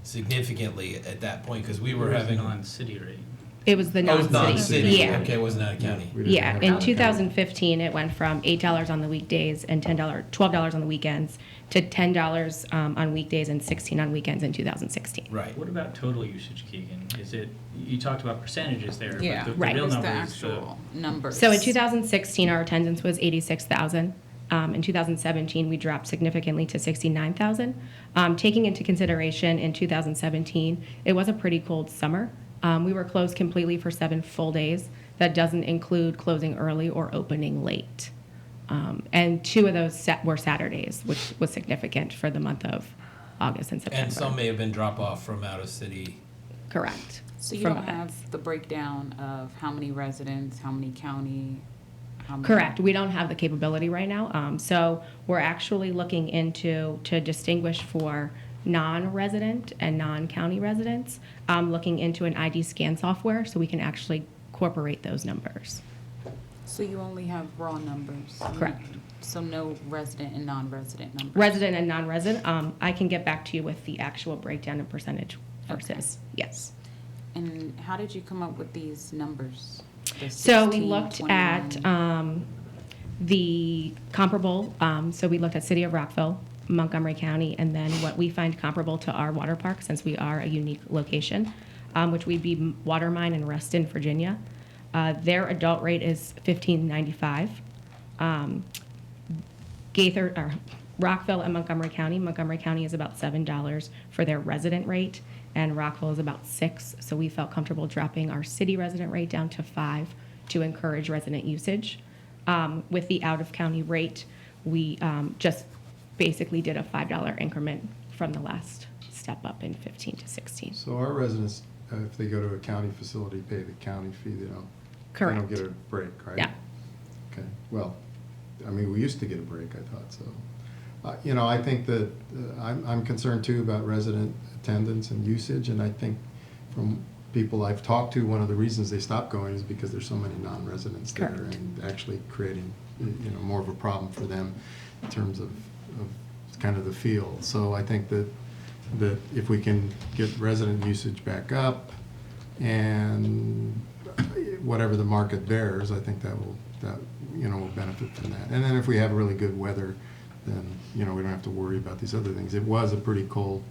significantly at that point, because we were having. Non-city rate. It was the Oh, it was non-city. non-city. Yeah. Okay, it wasn't out-of-county. Yeah, in 2015, it went from $8 on the weekdays and $12 on the weekends to $10 on weekdays and $16 on weekends in 2016. Right. What about total usage, Keegan? Is it, you talked about percentages there, Yeah, but the right. real What's number the is the. actual numbers? So in 2016, our attendance was 86,000. In 2017, we dropped significantly to 69,000. Taking into consideration in 2017, it was a pretty cold summer. We were closed completely for 7 full days. That doesn't include closing early or opening late. And 2 of those were Saturdays, which was significant for the month of August and September. And some may have been drop-off from out-of-city. Correct. So you from don't events. have the breakdown of how many residents, how many county, how many? Correct. We don't have the capability right now. So we're actually looking to distinguish for non-resident and non-county residents, looking into an ID scan software so we can actually incorporate those numbers. So you only have raw numbers? Correct. So no resident and non-resident numbers? Resident and non-resident, I can get back to you with the actual breakdown and percentage versus, yes. And how did you come up with these numbers? The So we 16, looked 21? at the comparable, so we looked at City of Rockville, Montgomery County, and then what we find comparable to our water park, since we are a unique location, which would be Watermine and Reston, Virginia. Their adult rate is $15.95. Rockville and Montgomery County is about $7 for their resident rate, and Rockville is about $6. So we felt comfortable dropping our city resident rate down to $5 to encourage resident usage. With the out-of-county rate, we just basically did a $5 increment from the last step up in 15 to 16. So our residents, if they go to a county facility, pay the county fee, they don't Correct. get a break, right? Yeah. Okay, well, I mean, we used to get a break, I thought, so. You know, I think that, I'm concerned too about resident attendance and usage, and I think from people I've talked to, one of the reasons they stopped going is because there's so many non-residents there Correct. and actually creating, you know, more of a problem for them in terms of kind of the feel. So I think that if we can get resident usage back up and whatever the market bears, I think that will benefit from that. And then if we have really good weather, then, you know, we don't have to worry about these other things. It was a pretty cold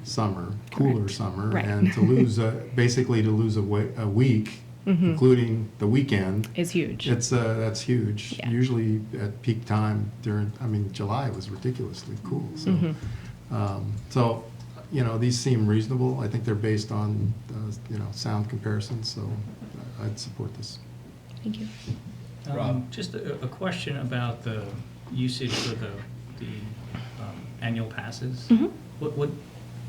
summer, cooler Correct. summer, Right. and to lose, basically to lose a week, Mhm. including the weekend. Is huge. That's huge. Yeah. Usually at peak time July was ridiculously cool, so. Mhm. So, you know, these seem reasonable. I think they're based on, sound comparisons, so I'd support this. Thank you. Just a question about the usage for the annual passes. Mhm.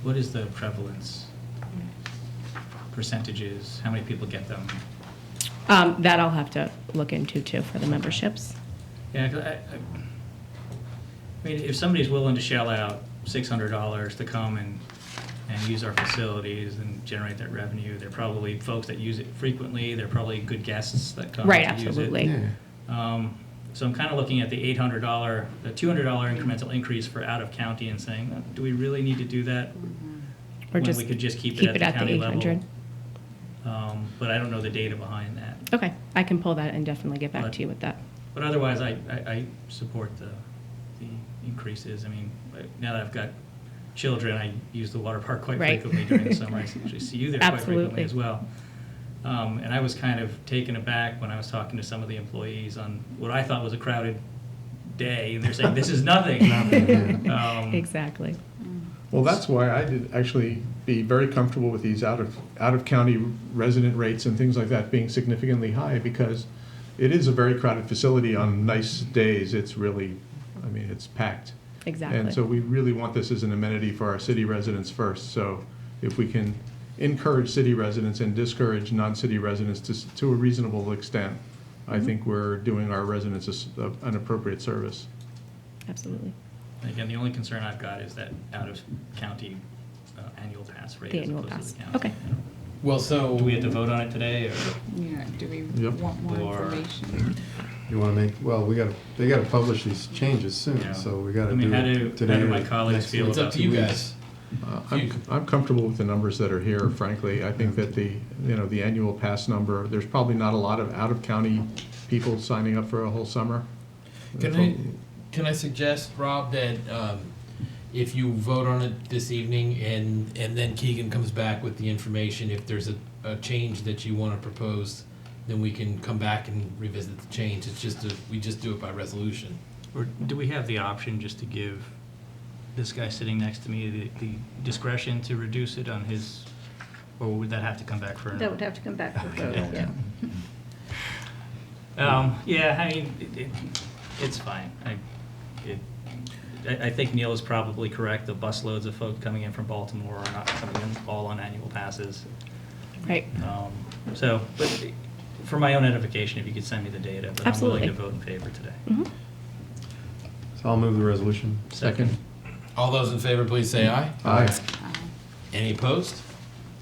What is the prevalence? Percentages, how many people get them? That I'll have to look into too for the memberships. Yeah, 'cause I mean, if somebody's willing to shell out $600 to come and use our facilities and generate that revenue, they're probably folks that use it frequently, they're probably good guests that come Right, to use it. absolutely. Yeah. So I'm kind of looking at the $800, the $200 incremental increase for out-of-county and saying, do we really need to do that? Or When just we could just keep it at the county level? 800. But I don't know the data behind that. Okay, I can pull that and definitely get back But- to you with that. But otherwise, I support the increases. I mean, now that I've got children, I use the water park quite Right. frequently during the summer. I actually see you there quite frequently Absolutely. as well. And I was kind of taken aback when I was talking to some of the employees on what I thought was a crowded day, and they're saying, this is nothing. Exactly. Well, that's why I did actually be very comfortable with these out-of-county resident rates and things like that being significantly high, because it is a very crowded facility on nice days. It's really, it's packed. Exactly. And so we really want this as an amenity for our city residents first. So if we can encourage city residents and discourage non-city residents to a reasonable extent, I think we're doing our residents an appropriate service. Absolutely. Again, the only concern I've got is that out-of-county annual pass rate The as annual opposed pass. to the county. Okay. Well, so Do we have to vote on it today, or? Yeah, do we Yep. want more Or- information? You want to they got to publish these changes soon, Yeah. so we got I to mean, do how it do today. my or colleagues next feel week. it's up about to you guys. I'm comfortable with the numbers that are here, frankly. I think that the annual pass number, there's probably not a lot of out-of-county people signing up for a whole summer. Can I suggest, Rob, that if you vote on it this evening and then Keegan comes back with the information, if there's a change that you want to propose, then we can come back and revisit the change. It's just we just do it by resolution. Or do we have the option just to give this guy sitting next to me the discretion to reduce it on his, or would that have to come back for? That would have to come back for vote, yeah. Yeah, I mean, it's fine. I think Neil is probably correct. The busloads of folks coming in from Baltimore are not coming in all on annual passes. Right. So, but for my own edification, if you could send me the data, but Absolutely. I'm willing to vote in favor today. Mhm. So I'll move the resolution. Second. All those in favor, please say aye. Aye. Any opposed?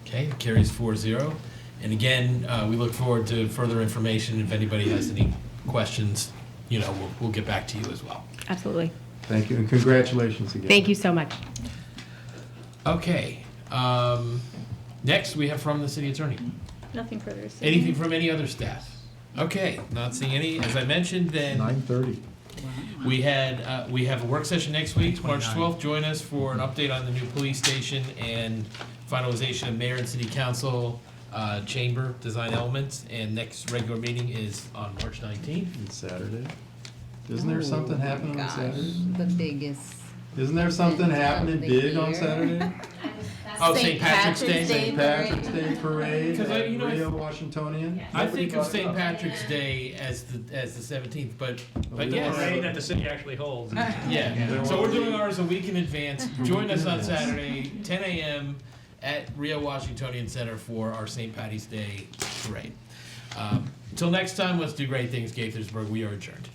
Okay, it carries 4-0. And again, we look forward to further information. If anybody has any questions, we'll get back to you as well. Absolutely. Thank you, and congratulations again. Thank you so much. Okay, next we have from the city attorney. Nothing further to say. Anything from any other staff? Okay, not seeing any. As I mentioned, then 9:30. we have a work session next week, March 12th. Join us for an update on the new police station and finalization of mayor and city council chamber design elements. And next regular meeting is on March 19th. It's Saturday. Isn't there something happening on Saturday? The biggest. Isn't there something happening big on Saturday? Oh, St. Patrick's Day. St. Patrick's Day parade 'Cause at Rio Washingtonian. I think of St. Patrick's Day as the 17th, but yes. Parade that the city actually holds. Yeah, so we're doing ours a week in advance. Join us on Saturday, 10 a.m. at Rio Washingtonian Center for our St. Patty's Day parade. Until next time, let's do great things, Gaithersburg. We are adjourned.